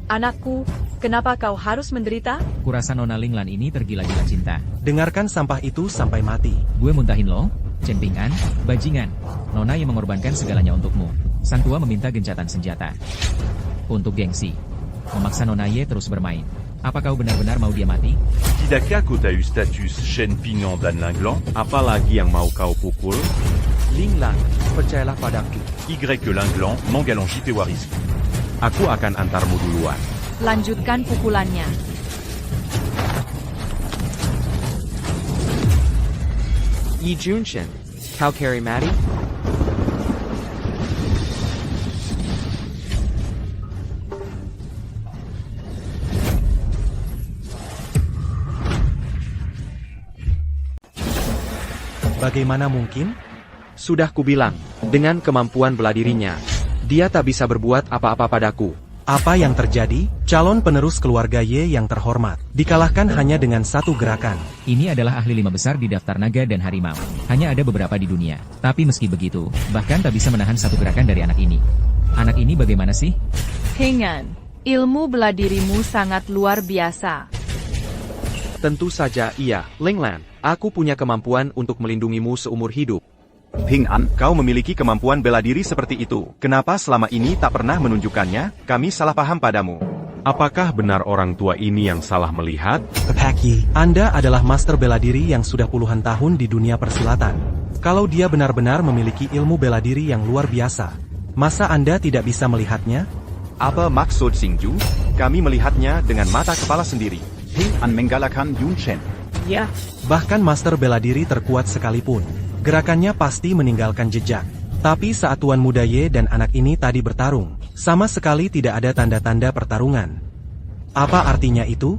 Anakku, kenapa kau harus menderita? Kurasa Nona Ling Lan ini tergila-gila cinta. Dengarkan sampah itu sampai mati. Gue muntahin lo, Chen Ping An, bajingan. Nona yang mengorbankan segalanya untukmu. Sang tua meminta gencatan senjata. Untuk gengsi. Memaksa Nona Ye terus bermain. Apa kau benar-benar mau dia mati? Tidakkah kau tahu status Shen Ping'an dan Linglan? Apalagi yang mau kau pukul? Ling Lan, percayalah padaku. Y Linglan, Mangalan Jitewaris. Aku akan antarmu duluan. Lanjutkan pukulannya. Yi Junshin, kau carry mati? Bagaimana mungkin? Sudah kubilang, dengan kemampuan bela dirinya, dia tak bisa berbuat apa-apa padaku. Apa yang terjadi? Calon penerus keluarga Ye yang terhormat, dikalahkan hanya dengan satu gerakan. Ini adalah ahli 5 besar di daftar naga dan harimau. Hanya ada beberapa di dunia. Tapi meski begitu, bahkan tak bisa menahan satu gerakan dari anak ini. Anak ini bagaimana sih? Pingen, ilmu bela dirimu sangat luar biasa. Tentu saja iya, Ling Lan. Aku punya kemampuan untuk melindungimu seumur hidup. Ping An, kau memiliki kemampuan bela diri seperti itu. Kenapa selama ini tak pernah menunjukkannya? Kami salah paham padamu. Apakah benar orang tua ini yang salah melihat? Pepaki, Anda adalah master bela diri yang sudah puluhan tahun di dunia persilatan. Kalau dia benar-benar memiliki ilmu bela diri yang luar biasa, masa Anda tidak bisa melihatnya? Apa maksud Xingju? Kami melihatnya dengan mata kepala sendiri. Ping An menggalakan Yun Chen. Ya, Bahkan master bela diri terkuat sekalipun, gerakannya pasti meninggalkan jejak. Tapi saat Tuan Muda Ye dan anak ini tadi bertarung, sama sekali tidak ada tanda-tanda pertarungan. Apa artinya itu?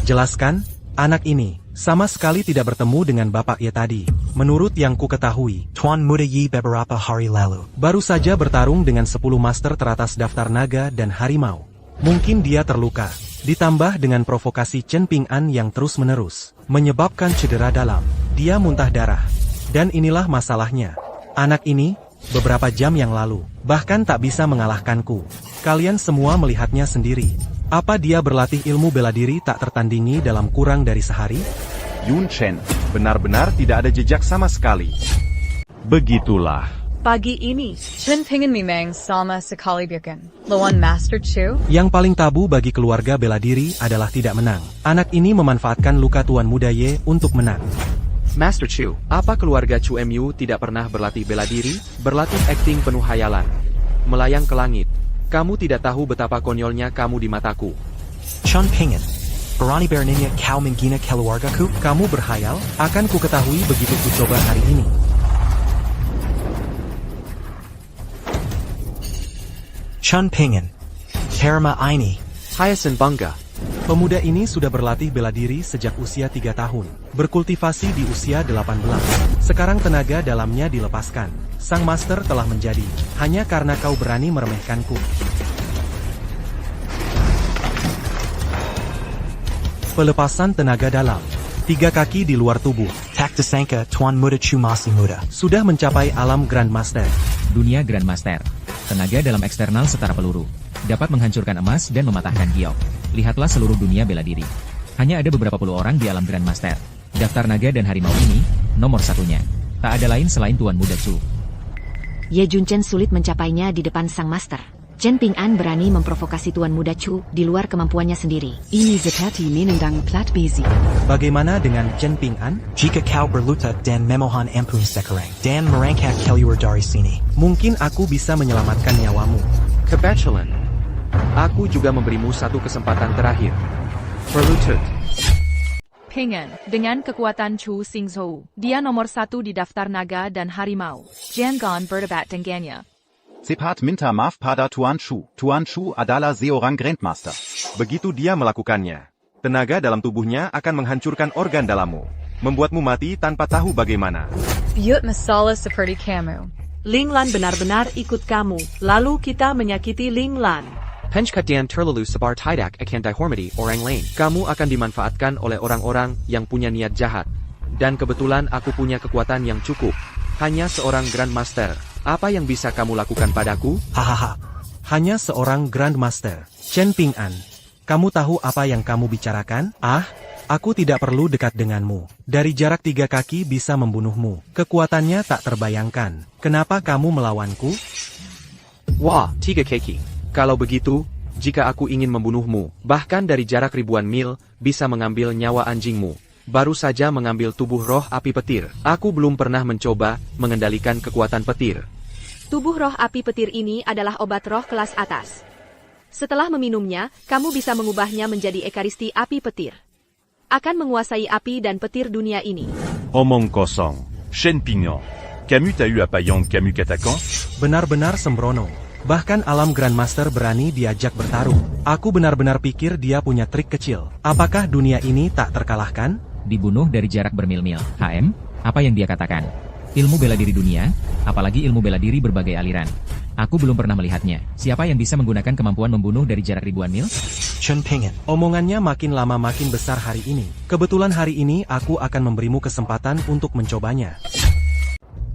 Jelaskan, anak ini sama sekali tidak bertemu dengan Bapak Ye tadi. Menurut yang ku ketahui, Tuan Muda Ye beberapa hari lalu baru saja bertarung dengan 10 master teratas daftar naga dan harimau. Mungkin dia terluka, ditambah dengan provokasi Chen Ping An yang terus-menerus, menyebabkan cedera dalam. Dia muntah darah. Dan inilah masalahnya. Anak ini, beberapa jam yang lalu, bahkan tak bisa mengalahkanku. Kalian semua melihatnya sendiri. Apa dia berlatih ilmu bela diri tak tertandingi dalam kurang dari sehari? Yun Chen, benar-benar tidak ada jejak sama sekali. Begitulah. pagi ini, Chen Pingen Mimang sama sekali bukan. Lawan Master Chu? Yang paling tabu bagi keluarga bela diri adalah tidak menang. Anak ini memanfaatkan luka Tuan Muda Ye untuk menang. Master Chu, apa keluarga Chu Mu tidak pernah berlatih bela diri, berlatih akting penuh hayalan, melayang ke langit? Kamu tidak tahu betapa konyolnya kamu di mataku. Chen Pingen, berani beraninya kau menghina keluargaku? Kamu berhayal, akan ku ketahui begitu ku coba hari ini. Chen Pingen, terima ini. Hyacinth bangga. Pemuda ini sudah berlatih bela diri sejak usia 3 tahun. Berkultivasi di usia 18. Sekarang tenaga dalamnya dilepaskan. Sang master telah menjadi. Hanya karena kau berani meremehkanku. Pelepasan tenaga dalam. 3 kaki di luar tubuh. Tak disangka Tuan Muda Chu masih muda. Sudah mencapai alam Grandmaster. Dunia Grandmaster. Tenaga dalam eksternal setara peluru. Dapat menghancurkan emas dan mematahkan giok. Lihatlah seluruh dunia bela diri. Hanya ada beberapa puluh orang di alam Grandmaster. Daftar naga dan harimau ini, nomor satunya. Tak ada lain selain Tuan Muda Chu. Ye Junchen sulit mencapainya di depan sang master. Chen Ping'an berani memprovokasi Tuan Muda Chu di luar kemampuannya sendiri. Ini seperti menendang plat besi. Bagaimana dengan Chen Ping'an? Jika kau berlutut dan memohon ampun sekarang, dan merangkak keluar dari sini, mungkin aku bisa menyelamatkan nyawamu. Kebetulan, aku juga memberimu satu kesempatan terakhir. Berlutut. Ping'an, dengan kekuatan Chu Xingzhou, dia nomor 1 di daftar naga dan harimau. Jangan berdebat dengannya. Cepat minta maaf pada Tuan Chu. Tuan Chu adalah seorang Grandmaster. Begitu dia melakukannya, tenaga dalam tubuhnya akan menghancurkan organ dalammu, membuatmu mati tanpa tahu bagaimana. Buat masalah seperti kamu. Ling Lan benar-benar ikut kamu, lalu kita menyakiti Ling Lan. Penjkatian terlalu sebar tidak akan dihormati orang lain. Kamu akan dimanfaatkan oleh orang-orang yang punya niat jahat. Dan kebetulan aku punya kekuatan yang cukup. Hanya seorang Grandmaster. Apa yang bisa kamu lakukan padaku? Hahaha. Hanya seorang Grandmaster. Chen Ping'an. Kamu tahu apa yang kamu bicarakan? Aku tidak perlu dekat denganmu. Dari jarak 3 kaki bisa membunuhmu. Kekuatannya tak terbayangkan. Kenapa kamu melawanku? Wah, 3 kaki. Kalau begitu, jika aku ingin membunuhmu, bahkan dari jarak ribuan mil, bisa mengambil nyawa anjingmu. Baru saja mengambil tubuh roh api petir. Aku belum pernah mencoba mengendalikan kekuatan petir. Tubuh roh api petir ini adalah obat roh kelas atas. Setelah meminumnya, kamu bisa mengubahnya menjadi ekaristi api petir. Akan menguasai api dan petir dunia ini. Omong kosong. Shen Ping'an. Camus t'a eu à Payang Camus Katakan? Benar-benar sembrono. Bahkan alam Grandmaster berani diajak bertarung. Aku benar-benar pikir dia punya trik kecil. Apakah dunia ini tak terkalahkan? Dibunuh dari jarak bermil-mil. HM, apa yang dia katakan? Ilmu bela diri dunia, apalagi ilmu bela diri berbagai aliran. Aku belum pernah melihatnya. Siapa yang bisa menggunakan kemampuan membunuh dari jarak ribuan mil? Chen Ping'an. Omongannya makin lama makin besar hari ini. Kebetulan hari ini aku akan memberimu kesempatan untuk mencobanya.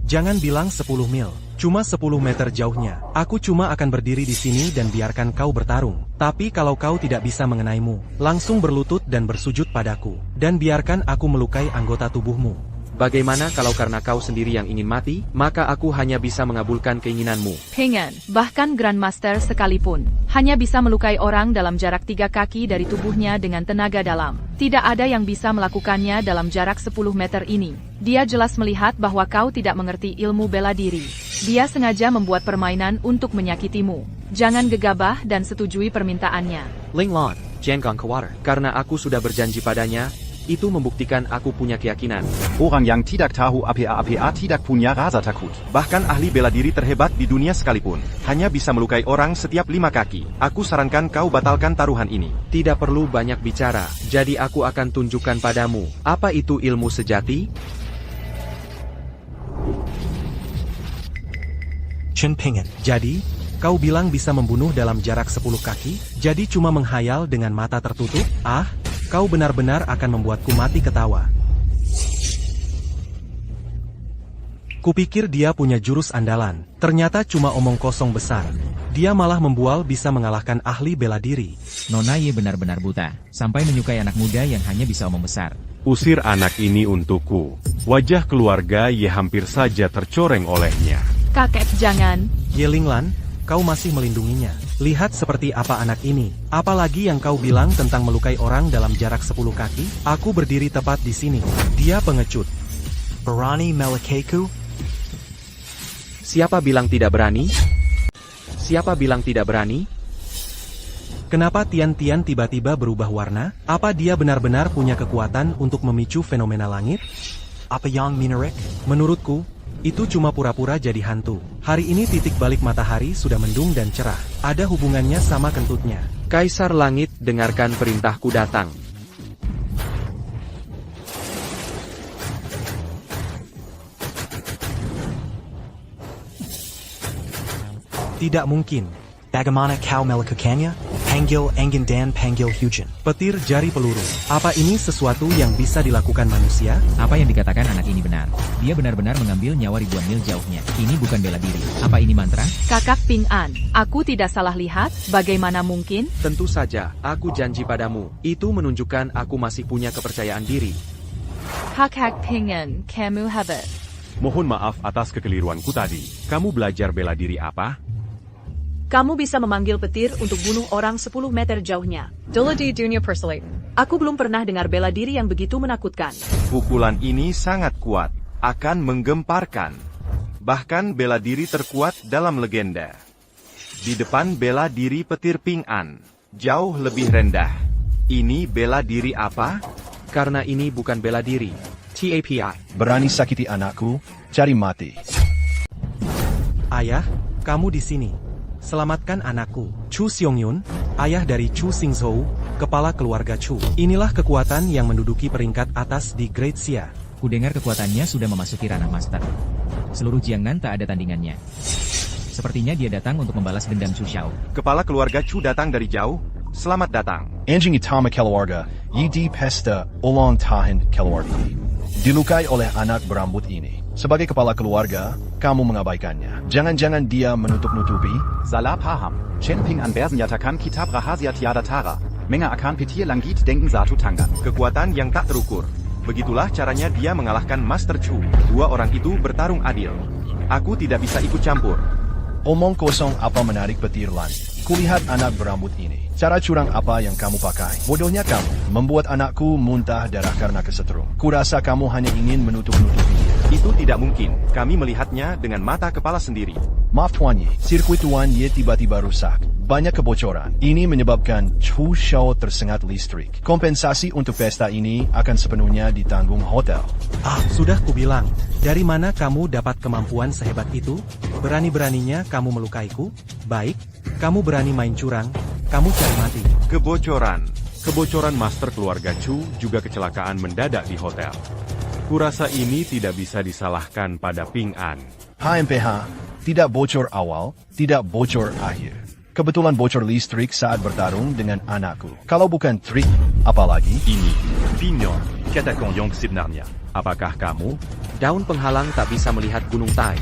Jangan bilang 10 mil, cuma 10 meter jauhnya. Aku cuma akan berdiri di sini dan biarkan kau bertarung. Tapi kalau kau tidak bisa mengenaimu, langsung berlutut dan bersujud padaku. Dan biarkan aku melukai anggota tubuhmu. Bagaimana kalau karena kau sendiri yang ingin mati, maka aku hanya bisa mengabulkan keinginanmu. Ping'an, bahkan Grandmaster sekalipun, hanya bisa melukai orang dalam jarak 3 kaki dari tubuhnya dengan tenaga dalam. Tidak ada yang bisa melakukannya dalam jarak 10 meter ini. Dia jelas melihat bahwa kau tidak mengerti ilmu bela diri. Dia sengaja membuat permainan untuk menyakitimu. Jangan gegabah dan setujui permintaannya. Ling Lan, jangan khawatir. Karena aku sudah berjanji padanya, itu membuktikan aku punya keyakinan. Orang yang tidak tahu apa-apa tidak punya rasa takut. Bahkan ahli bela diri terhebat di dunia sekalipun, hanya bisa melukai orang setiap 5 kaki. Aku sarankan kau batalkan taruhan ini. Tidak perlu banyak bicara, jadi aku akan tunjukkan padamu. Apa itu ilmu sejati? Chen Ping'an. Jadi, kau bilang bisa membunuh dalam jarak 10 kaki? Jadi cuma menghayal dengan mata tertutup? Kau benar-benar akan membuatku mati ketawa. Kupikir dia punya jurus andalan, ternyata cuma omong kosong besar. Dia malah membual bisa mengalahkan ahli bela diri. Nona Ye benar-benar buta, sampai menyukai anak muda yang hanya bisa omong besar. Usir anak ini untukku. Wajah keluarga Ye hampir saja tercoreng olehnya. Kakek jangan. Ye Ling Lan, kau masih melindunginya. Lihat seperti apa anak ini. Apalagi yang kau bilang tentang melukai orang dalam jarak 10 kaki? Aku berdiri tepat di sini. Dia pengecut. Berani melukaiku? Siapa bilang tidak berani? Siapa bilang tidak berani? Kenapa Tian-Tian tiba-tiba berubah warna? Apa dia benar-benar punya kekuatan untuk memicu fenomena langit? Apa yang menarik? Menurutku, itu cuma pura-pura jadi hantu. Hari ini titik balik matahari sudah mendung dan cerah. Ada hubungannya sama kentutnya. Kaisar Langit, dengarkan perintahku datang. Tidak mungkin. Bagaimana kau melakukannya? Panggil Angin dan panggil hujan. Petir jari peluru. Apa ini sesuatu yang bisa dilakukan manusia? Apa yang dikatakan anak ini benar. Dia benar-benar mengambil nyawa ribuan mil jauhnya. Ini bukan bela diri. Apa ini mantra? Kakak Ping An, aku tidak salah lihat, bagaimana mungkin? Tentu saja, aku janji padamu. Itu menunjukkan aku masih punya kepercayaan diri. Kakak Ping An, kamu hebat. Mohon maaf atas kekeliruanku tadi. Kamu belajar bela diri apa? Kamu bisa memanggil petir untuk bunuh orang 10 meter jauhnya. Dula di dunia perselit. Aku belum pernah dengar bela diri yang begitu menakutkan. Pukulan ini sangat kuat, akan menggemparkan. Bahkan bela diri terkuat dalam legenda. Di depan bela diri petir Ping An, jauh lebih rendah. Ini bela diri apa? Karena ini bukan bela diri. TAPI. Berani sakiti anakku, cari mati. Ayah, kamu di sini. Selamatkan anakku. Chu Seong-yun, ayah dari Chu Singzhou, kepala keluarga Chu. Inilah kekuatan yang menduduki peringkat atas di Great Xia. Kudengar kekuatannya sudah memasuki ranah master. Seluruh Jiangnan tak ada tandingannya. Sepertinya dia datang untuk membalas dendam Chu Xiao. Kepala keluarga Chu datang dari jauh. Selamat datang. Anjing utama keluarga, yi di pesta ulang tahun keluarga. Dilukai oleh anak berambut ini. Sebagai kepala keluarga, kamu mengabaikannya. Jangan-jangan dia menutup-nutupi? Salah paham. Chen Ping An bersenjatakan kitab rahasia tiada tara. Menga akan petir langit dengen satu tangan. Kekuatan yang tak terukur. Begitulah caranya dia mengalahkan Master Chu. Dua orang itu bertarung adil. Aku tidak bisa ikut campur. Omong kosong apa menarik petir Lan? Kulihat anak berambut ini. Cara curang apa yang kamu pakai? Bodohnya kamu, membuat anakku muntah darah karena kesetrum. Kurasa kamu hanya ingin menutup-nutupinya. Itu tidak mungkin. Kami melihatnya dengan mata kepala sendiri. Maaf Tuan Ye, sirkuit Tuan Ye tiba-tiba rusak. Banyak kebocoran. Ini menyebabkan Chu Xiao tersengat listrik. Kompensasi untuk pesta ini akan sepenuhnya ditanggung hotel. Sudah kubilang. Dari mana kamu dapat kemampuan sehebat itu? Berani-beraninya kamu melukaiku? Baik, kamu berani main curang, kamu cari mati. Kebocoran. Kebocoran master keluarga Chu juga kecelakaan mendadak di hotel. Kurasa ini tidak bisa disalahkan pada Ping An. HMPH, tidak bocor awal, tidak bocor akhir. Kebetulan bocor listrik saat bertarung dengan anakku. Kalau bukan trik, apalagi? Ini, Pignon, Katakon Yongxib Narnia. Apakah kamu? Daun penghalang tak bisa melihat gunung Tai.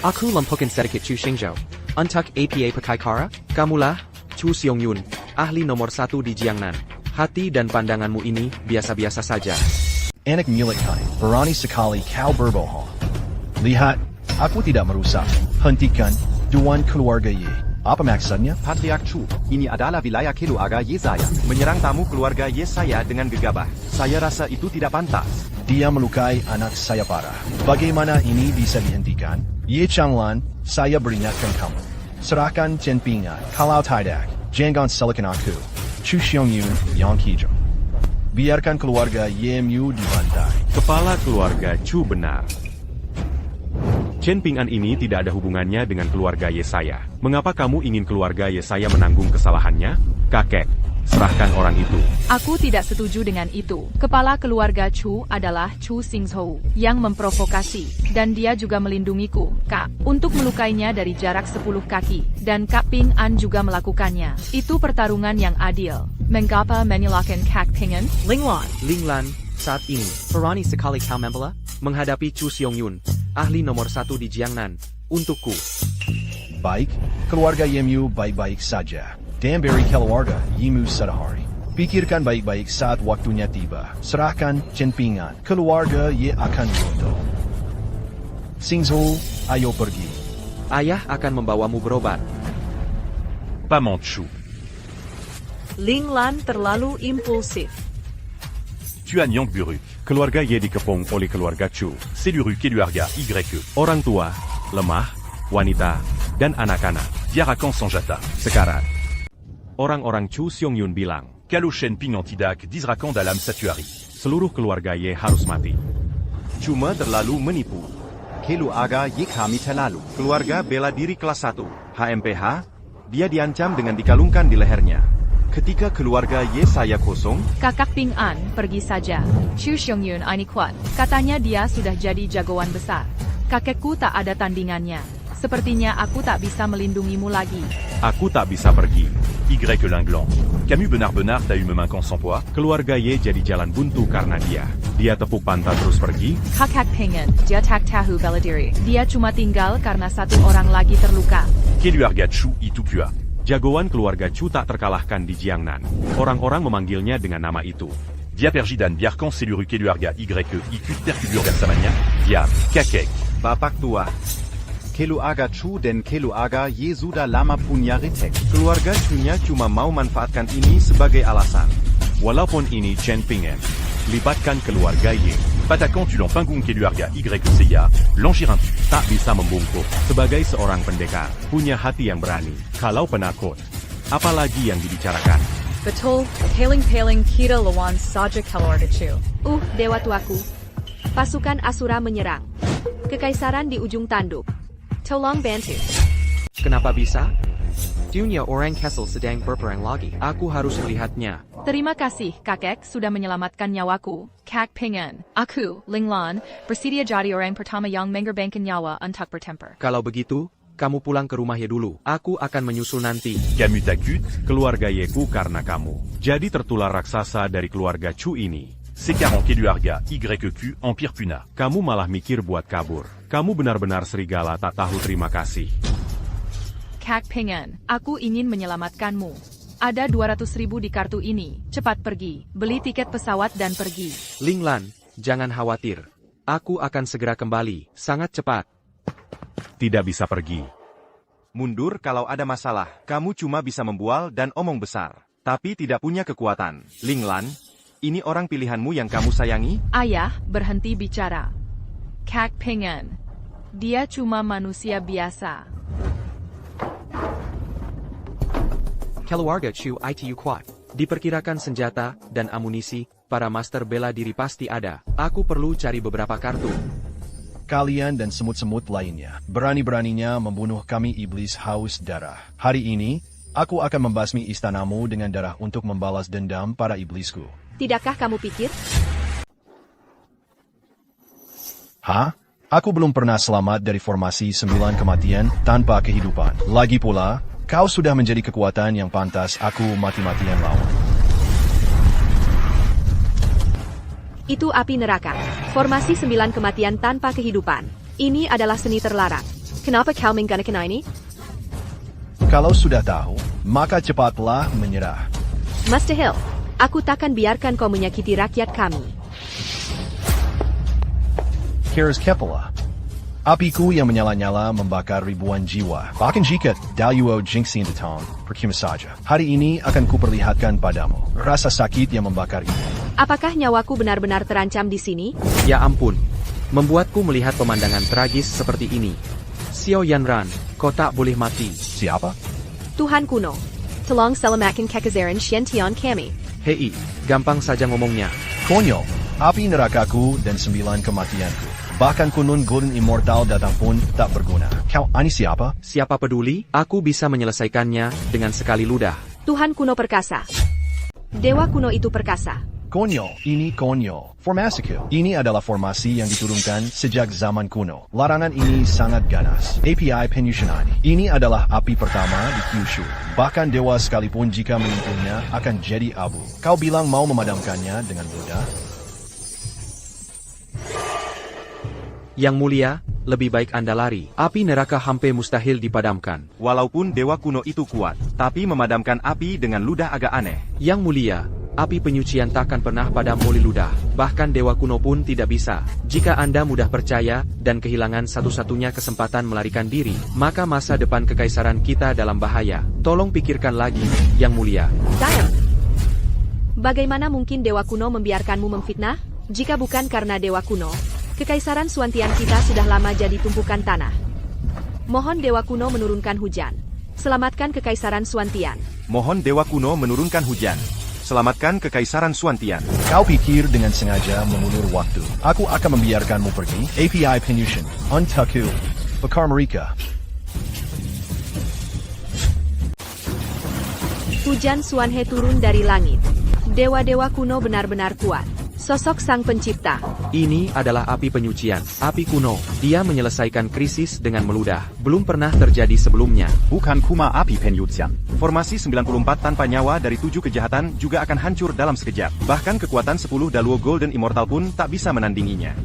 Aku lempukan sedikit Chu Xingzhou. Untuk APA pakai kara? Kamulah, Chu Seong-yun, ahli nomor 1 di Jiangnan. Hati dan pandanganmu ini biasa-biasa saja. Anak milik kain, berani sekali kau berbohong. Lihat, aku tidak merusak. Hentikan, Tuan keluarga Ye. Apa maksudnya? Patriark Chu, ini adalah wilayah keluarga Ye saya. Menyerang tamu keluarga Ye saya dengan gegabah. Saya rasa itu tidak pantas. Dia melukai anak saya parah. Bagaimana ini bisa dihentikan? Ye Changlan, saya beringatkan kamu. Serahkan Chen Ping An. Kalau tidak, jangan salahkan aku. Chu Seong-yun, Yang Kijong. Biarkan keluarga Ye Mu dibantai. Kepala keluarga Chu benar. Chen Ping An ini tidak ada hubungannya dengan keluarga Yesaya. Mengapa kamu ingin keluarga Yesaya menanggung kesalahannya? Kakek, serahkan orang itu. Aku tidak setuju dengan itu. Kepala keluarga Chu adalah Chu Singzhou yang memprovokasi. Dan dia juga melindungiku, Kak, untuk melukainya dari jarak 10 kaki. Dan Kak Ping An juga melakukannya. Itu pertarungan yang adil. Mengapa menyalahkan Kak Ping An? Linglan, saat ini, berani sekali kau membela? Menghadapi Chu Seong-yun, ahli nomor 1 di Jiangnan, untukku. Baik, keluarga Yemu baik-baik saja. Dan beri keluarga Yemu sehari. Pikirkan baik-baik saat waktunya tiba. Serahkan Chen Ping An. Keluarga Ye akan runtuh. Singzhou, ayo pergi. Ayah akan membawamu berobat. Pas Manchu. Ling Lan terlalu impulsif. Tuan Yang Buru. Keluarga Ye dikepung oleh keluarga Chu. Seluru Keluarga YE. Orang tua, lemah, wanita, dan anak-anak. Diarakan Sanjata. Sekarat. Orang-orang Chu Seong-yun bilang, Kalo Shen Ping Antidak Dizrakan dalam Satuari. seluruh keluarga Ye harus mati. Cuma terlalu menipu. Keluarga Ye kami terlalu. Keluarga bela diri kelas 1, HMPH, Dia diancam dengan dikalungkan di lehernya. Ketika keluarga Ye saya kosong, Kakak Ping An, pergi saja. Chu Xiongyun ini kuat. Katanya dia sudah jadi jagoan besar. Kakekku tak ada tandingannya. Sepertinya aku tak bisa melindungimu lagi. Aku tak bisa pergi. Y Linglan. Camus Benard t'a eu me main sans poids. Keluarga Ye jadi jalan buntu karena dia. Dia tepuk pantat terus pergi. Kakak Ping An, dia tak tahu bela diri. Dia cuma tinggal karena satu orang lagi terluka. Keluarga Chu itu Kua. Jagoan keluarga Chu tak terkalahkan di Jiangnan. Orang-orang memanggilnya dengan nama itu. Dia Perjidan Biarkan Seluru Keluarga IQ Tercubur Versamania. Dia Kakek. Bapak tua. Keluarga Chu dan keluarga Ye sudah lama punya retek. Keluarga Chu-nya cuma mau manfaatkan ini sebagai alasan. Walaupun ini Chen Ping'an, libatkan keluarga Ye. Patakan tu l'enfingung Keluarga YCA, Longirin tu. Tak bisa membungkuk. Sebagai seorang pendekar, punya hati yang berani. Kalau penakut, apalagi yang dibicarakan. Betul, paling kita lawan saja Keluarga Chu. Dewa tuaku. Pasukan Asura menyerang. Kekaisaran di ujung tanduk. Tolong bantu. Kenapa bisa? Dunia orang Kessel sedang berperang lagi. Aku harus melihatnya. Terima kasih, kakek, sudah menyelamatkan nyawaku. Kak Ping An, aku, Linglan, bersedia jadi orang pertama yang mengorbankan nyawa untuk bertempur. Kalau begitu, kamu pulang ke rumah Ye dulu. Aku akan menyusul nanti. Camus t'acute. Keluarga Yeku karena kamu. Jadi tertular raksasa dari keluarga Chu ini. C40 Keluarga YQ Empire Puna. Kamu malah mikir buat kabur. Kamu benar-benar serigala tak tahu terima kasih. Kak Ping An, aku ingin menyelamatkanmu. Ada 200.000 di kartu ini. Cepat pergi, beli tiket pesawat dan pergi. Linglan, jangan khawatir. Aku akan segera kembali, sangat cepat. Tidak bisa pergi. Mundur kalau ada masalah. Kamu cuma bisa membual dan omong besar. Tapi tidak punya kekuatan. Linglan, ini orang pilihanmu yang kamu sayangi? Ayah, berhenti bicara. Kak Ping An, dia cuma manusia biasa. Keluarga Chu itu kuat. Diperkirakan senjata dan amunisi, para master bela diri pasti ada. Aku perlu cari beberapa kartu. Kalian dan semut-semut lainnya, berani-beraninya membunuh kami iblis haus darah. Hari ini, aku akan membasmi istanamu dengan darah untuk membalas dendam para iblisku. Tidakkah kamu pikir? Hah? Aku belum pernah selamat dari formasi 9 kematian tanpa kehidupan. Lagi pula, kau sudah menjadi kekuatan yang pantas aku mati-matian lawan. Itu api neraka. Formasi 9 kematian tanpa kehidupan. Ini adalah seni terlarang. Kenapa kau menggunakan ini? Kalau sudah tahu, maka cepatlah menyerah. Master Hill, aku takkan biarkan kau menyakiti rakyat kami. Keras Kepala. Apiku yang menyala-nyala membakar ribuan jiwa. Bahkan jika Daluo Jingxin Datang, percuma saja. Hari ini akan kuperlihatkan padamu rasa sakit yang membakar itu. Apakah nyawaku benar-benar terancam di sini? Ya ampun. Membuatku melihat pemandangan tragis seperti ini. Xiao Yanran, kau tak boleh mati. Siapa? Tuhan kuno. Tolong selamatkan kekaisaran Shen-Tian kami. Hei, gampang saja ngomongnya. Konyol, api nerakaku dan 9 kematianku. Bahkan kunun Golden Immortal datang pun tak berguna. Kau ini siapa? Siapa peduli, aku bisa menyelesaikannya dengan sekali ludah. Tuhan kuno perkasa. Dewa kuno itu perkasa. Konyol, ini konyol. Formasiku. Ini adalah formasi yang diturunkan sejak zaman kuno. Larangan ini sangat ganas. API Penyusunan. Ini adalah api pertama di Kyushu. Bahkan dewa sekalipun jika menyentuhnya akan jadi abu. Kau bilang mau memadamkannya dengan mudah? Yang mulia, lebih baik Anda lari. Api neraka hampir mustahil dipadamkan. Walaupun dewa kuno itu kuat, tapi memadamkan api dengan ludah agak aneh. Yang mulia, api penyucian takkan pernah padam oleh ludah. Bahkan dewa kuno pun tidak bisa. Jika Anda mudah percaya dan kehilangan satu-satunya kesempatan melarikan diri, maka masa depan kekaisaran kita dalam bahaya. Tolong pikirkan lagi, Yang mulia. Sayang. Bagaimana mungkin dewa kuno membiarkanmu memfitnah? Jika bukan karena dewa kuno, Kekaisaran Suantian kita sudah lama jadi tumpukan tanah. Mohon Dewa Kuno menurunkan hujan. Selamatkan Kekaisaran Suantian. Mohon Dewa Kuno menurunkan hujan. Selamatkan Kekaisaran Suantian. Kau pikir dengan sengaja mengulur waktu. Aku akan membiarkanmu pergi. API Penyusun. Untukku. Bakar mereka. Hujan Suanhe turun dari langit. Dewa-dewa kuno benar-benar kuat. Sosok sang pencipta. Ini adalah api penyucian, api kuno. Dia menyelesaikan krisis dengan meludah. Belum pernah terjadi sebelumnya. Bukan Kuma api penyucian. Formasi 94 tanpa nyawa dari 7 kejahatan juga akan hancur dalam sekejap. Bahkan kekuatan 10 Daluo Golden Immortal pun tak bisa menandinginya.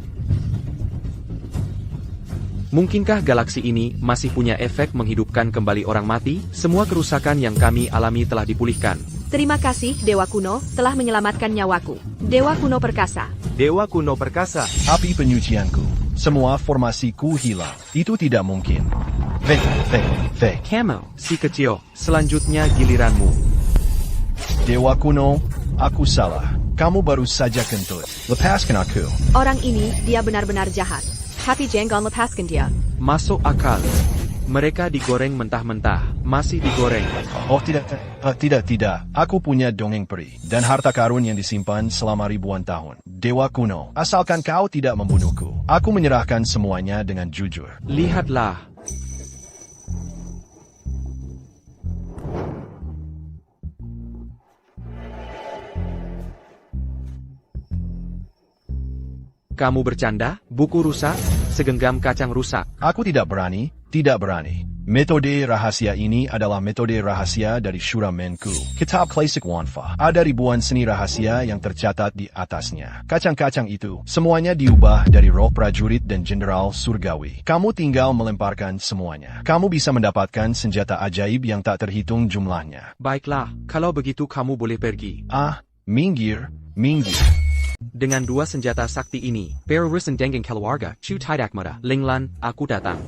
Mungkinkah galaksi ini masih punya efek menghidupkan kembali orang mati? Semua kerusakan yang kami alami telah dipulihkan. Terima kasih, Dewa Kuno, telah menyelamatkan nyawaku. Dewa Kuno Perkasa. Dewa Kuno Perkasa. Api penyucianku. Semua formasiku hilang. Itu tidak mungkin. Fake. Camo, si kecil. Selanjutnya giliranmu. Dewa Kuno, aku salah. Kamu baru saja kentut. Lepaskan aku. Orang ini, dia benar-benar jahat. Tapi jangan lepaskan dia. Masuk akal. Mereka digoreng mentah-mentah. Masih digoreng. Oh tidak. Aku punya dongeng peri. Dan harta karun yang disimpan selama ribuan tahun. Dewa Kuno, asalkan kau tidak membunuhku. Aku menyerahkan semuanya dengan jujur. Lihatlah. Kamu bercanda? Buku rusak? Segenggam kacang rusak? Aku tidak berani. Metode rahasia ini adalah metode rahasia dari Shura Menku. Kitab klasik Wanfa. Ada ribuan seni rahasia yang tercatat di atasnya. Kacang-kacang itu, semuanya diubah dari roh prajurit dan jenderal surgawi. Kamu tinggal melemparkan semuanya. Kamu bisa mendapatkan senjata ajaib yang tak terhitung jumlahnya. Baiklah, kalau begitu kamu boleh pergi. Minggir. Dengan 2 senjata sakti ini, Perurusan Dengeng Keluarga, Chu Tidak Mara, Linglan, aku datang.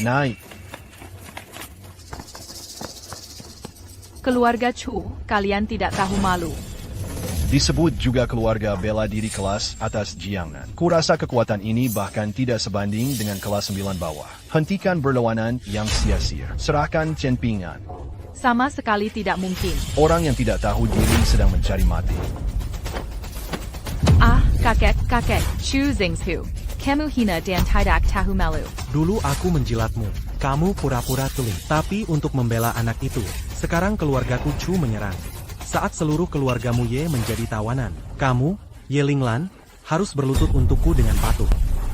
Naik. Keluarga Chu, kalian tidak tahu malu. Disebut juga keluarga bela diri kelas atas Jiangnan. Kurasa kekuatan ini bahkan tidak sebanding dengan kelas 9 bawah. Hentikan berlawanan yang sia-sia. Serahkan Chen Pingan. Sama sekali tidak mungkin. Orang yang tidak tahu diri sedang mencari mati. Kakek, Chu Zinghu. Kamu hina dan tidak tahu malu. Dulu aku menjilatmu. Kamu pura-pura tuli. Tapi untuk membela anak itu, sekarang keluargaku Chu menyerang. Saat seluruh keluargamu Ye menjadi tawanan, kamu, Ye Linglan, harus berlutut untukku dengan patuh.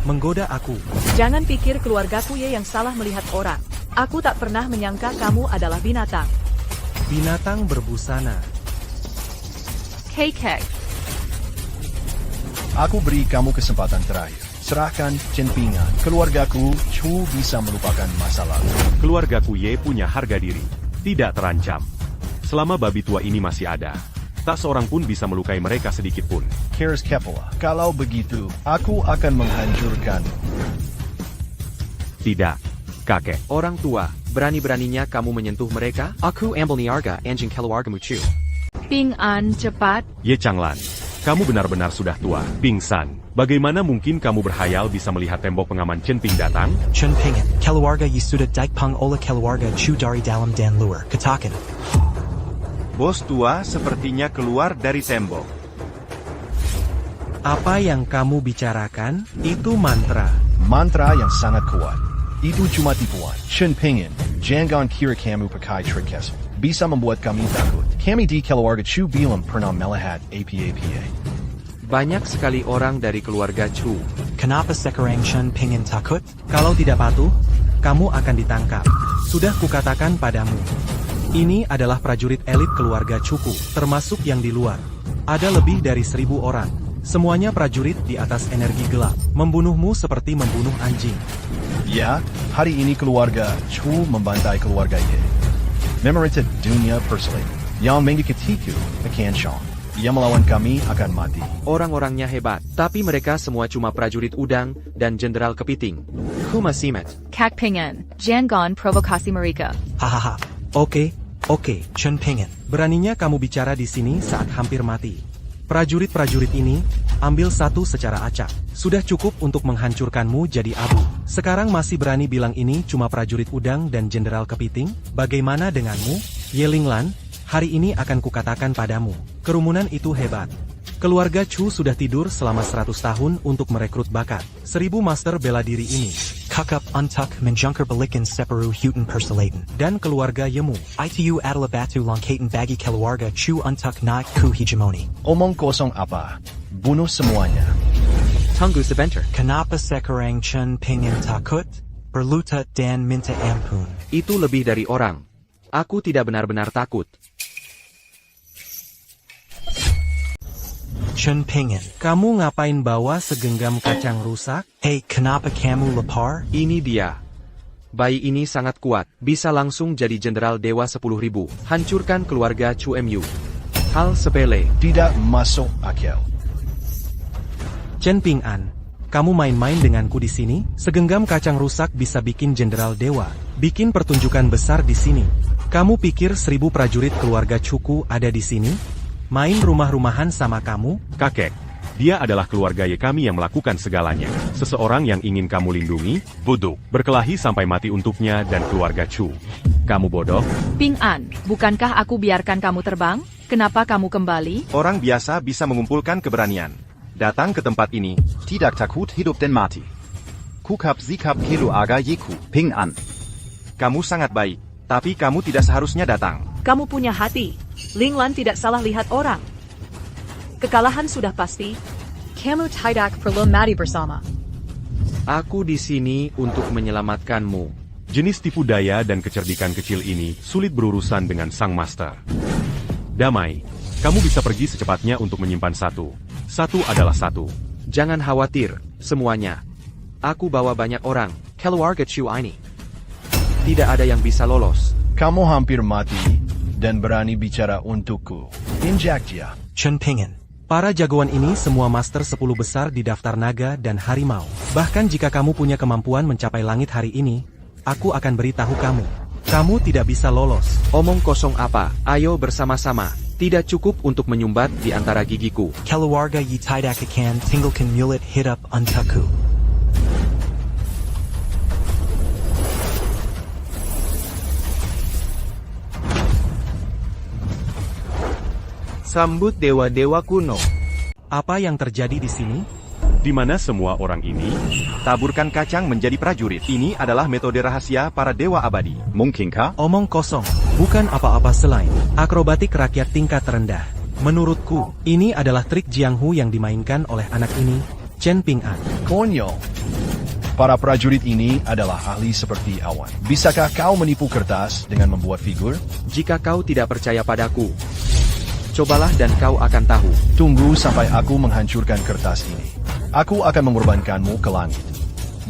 Menggoda aku. Jangan pikir keluargaku Ye yang salah melihat orang. Aku tak pernah menyangka kamu adalah binatang. Binatang berbusana. Kek. Aku beri kamu kesempatan terakhir. Serahkan Chen Pingan. Keluargaku Chu bisa melupakan masa lalu. Keluargaku Ye punya harga diri. Tidak terancam. Selama babi tua ini masih ada, tak seorang pun bisa melukai mereka sedikit pun. Keras Kepala. Kalau begitu, aku akan menghancurkan. Tidak, kakek. Orang tua, berani-beraninya kamu menyentuh mereka? Aku ambil niarga anjing keluargamu Chu. Ping An, cepat. Ye Changlan, kamu benar-benar sudah tua, pingsan. Bagaimana mungkin kamu berhayal bisa melihat tembok pengaman Chen Ping datang? Chen Pingan, keluarga Yisuda Daikpang ola keluarga Chu dari dalam dan luar, katakan. Bos tua sepertinya keluar dari tembok. Apa yang kamu bicarakan? Itu mantra. Mantra yang sangat kuat. Itu cuma tipuan. Chen Pingan, jangan kira kamu pakai trik kesel. Bisa membuat kami takut. Kami di keluarga Chu belum pernah melihat apa-apa. Banyak sekali orang dari keluarga Chu. Kenapa sekarang Chen Pingan takut? Kalau tidak patuh, kamu akan ditangkap. Sudah kukatakan padamu. Ini adalah prajurit elit keluarga Chuku, termasuk yang di luar. Ada lebih dari 1000 orang. Semuanya prajurit di atas energi gelap. Membunuhmu seperti membunuh anjing. Ya, hari ini keluarga Chu membantai keluarga Ye. Memerintah dunia perselingkuhan. Yang mengikutiku akan Sean. Yang melawan kami akan mati. Orang-orangnya hebat, tapi mereka semua cuma prajurit udang dan jenderal kepiting. Kuma Simet. Kak Pingan, jangan provokasi mereka. Hahaha. Oke, Chen Pingan. Beraninya kamu bicara di sini saat hampir mati. Prajurit-prajurit ini, ambil satu secara acak. Sudah cukup untuk menghancurkanmu jadi abu. Sekarang masih berani bilang ini cuma prajurit udang dan jenderal kepiting? Bagaimana denganmu, Ye Linglan? Hari ini akan kukatakan padamu, kerumunan itu hebat. Keluarga Chu sudah tidur selama 100 tahun untuk merekrut bakat 1000 master bela diri ini. Kukup Untuk Menjunker Balikan Separu Huten Perselaten. Dan keluarga Yemu. Itu adalah batu longkaten bagi keluarga Chu Untuk naik ku hegemoni. Omong kosong apa? Bunuh semuanya. Tunggu sebentar. Kenapa sekarang Chen pengen takut? Berlutut dan minta ampun. Itu lebih dari orang. Aku tidak benar-benar takut. Chen pengen. Kamu ngapain bawa segenggam kacang rusak? Hey, kenapa kamu lapar? Ini dia. Bayi ini sangat kuat, bisa langsung jadi jenderal Dewa 10.000. Hancurkan keluarga Chu Mu. Hal sepele. Tidak masuk akal. Chen Ping'an, kamu main-main denganku di sini? Segenggam kacang rusak bisa bikin jenderal dewa. Bikin pertunjukan besar di sini. Kamu pikir 1000 prajurit keluarga Chuku ada di sini? Main rumah-rumahan sama kamu? Kakek, dia adalah keluarga Ye kami yang melakukan segalanya. Seseorang yang ingin kamu lindungi, bodoh, berkelahi sampai mati untuknya dan keluarga Chu. Kamu bodoh? Ping'an, bukankah aku biarkan kamu terbang? Kenapa kamu kembali? Orang biasa bisa mengumpulkan keberanian. Datang ke tempat ini. Tidak takut hidup dan mati. Kukup Zikap Kelu Aga Yeku, Ping'an. Kamu sangat baik, tapi kamu tidak seharusnya datang. Kamu punya hati. Linglan tidak salah lihat orang. Kekalahan sudah pasti. Kamu tidak perlu mati bersama. Aku di sini untuk menyelamatkanmu. Jenis tipu daya dan kecerdikan kecil ini sulit berurusan dengan sang master. Damai, kamu bisa pergi secepatnya untuk menyimpan satu. Satu adalah satu. Jangan khawatir, semuanya. Aku bawa banyak orang, keluarga Chu ini. Tidak ada yang bisa lolos. Kamu hampir mati dan berani bicara untukku. Injak dia. Chen pengen. Para jagoan ini semua master 10 besar di daftar naga dan harimau. Bahkan jika kamu punya kemampuan mencapai langit hari ini, aku akan beritahu kamu. Kamu tidak bisa lolos. Omong kosong apa? Ayo bersama-sama. Tidak cukup untuk menyumbat di antara gigiku. Keluarga Yi tidak akan tinggalkan mulut hidup untukku. Sambut dewa-dewa kuno. Apa yang terjadi di sini? Di mana semua orang ini? Taburkan kacang menjadi prajurit. Ini adalah metode rahasia para dewa abadi. Mungkinkah? Omong kosong, bukan apa-apa selain akrobatik rakyat tingkat rendah. Menurutku, ini adalah trik Jianghu yang dimainkan oleh anak ini, Chen Ping'an. Konyol. Para prajurit ini adalah ahli seperti awan. Bisakah kau menipu kertas dengan membuat figur? Jika kau tidak percaya padaku, cobalah dan kau akan tahu. Tunggu sampai aku menghancurkan kertas ini. Aku akan mengorbankanmu ke langit.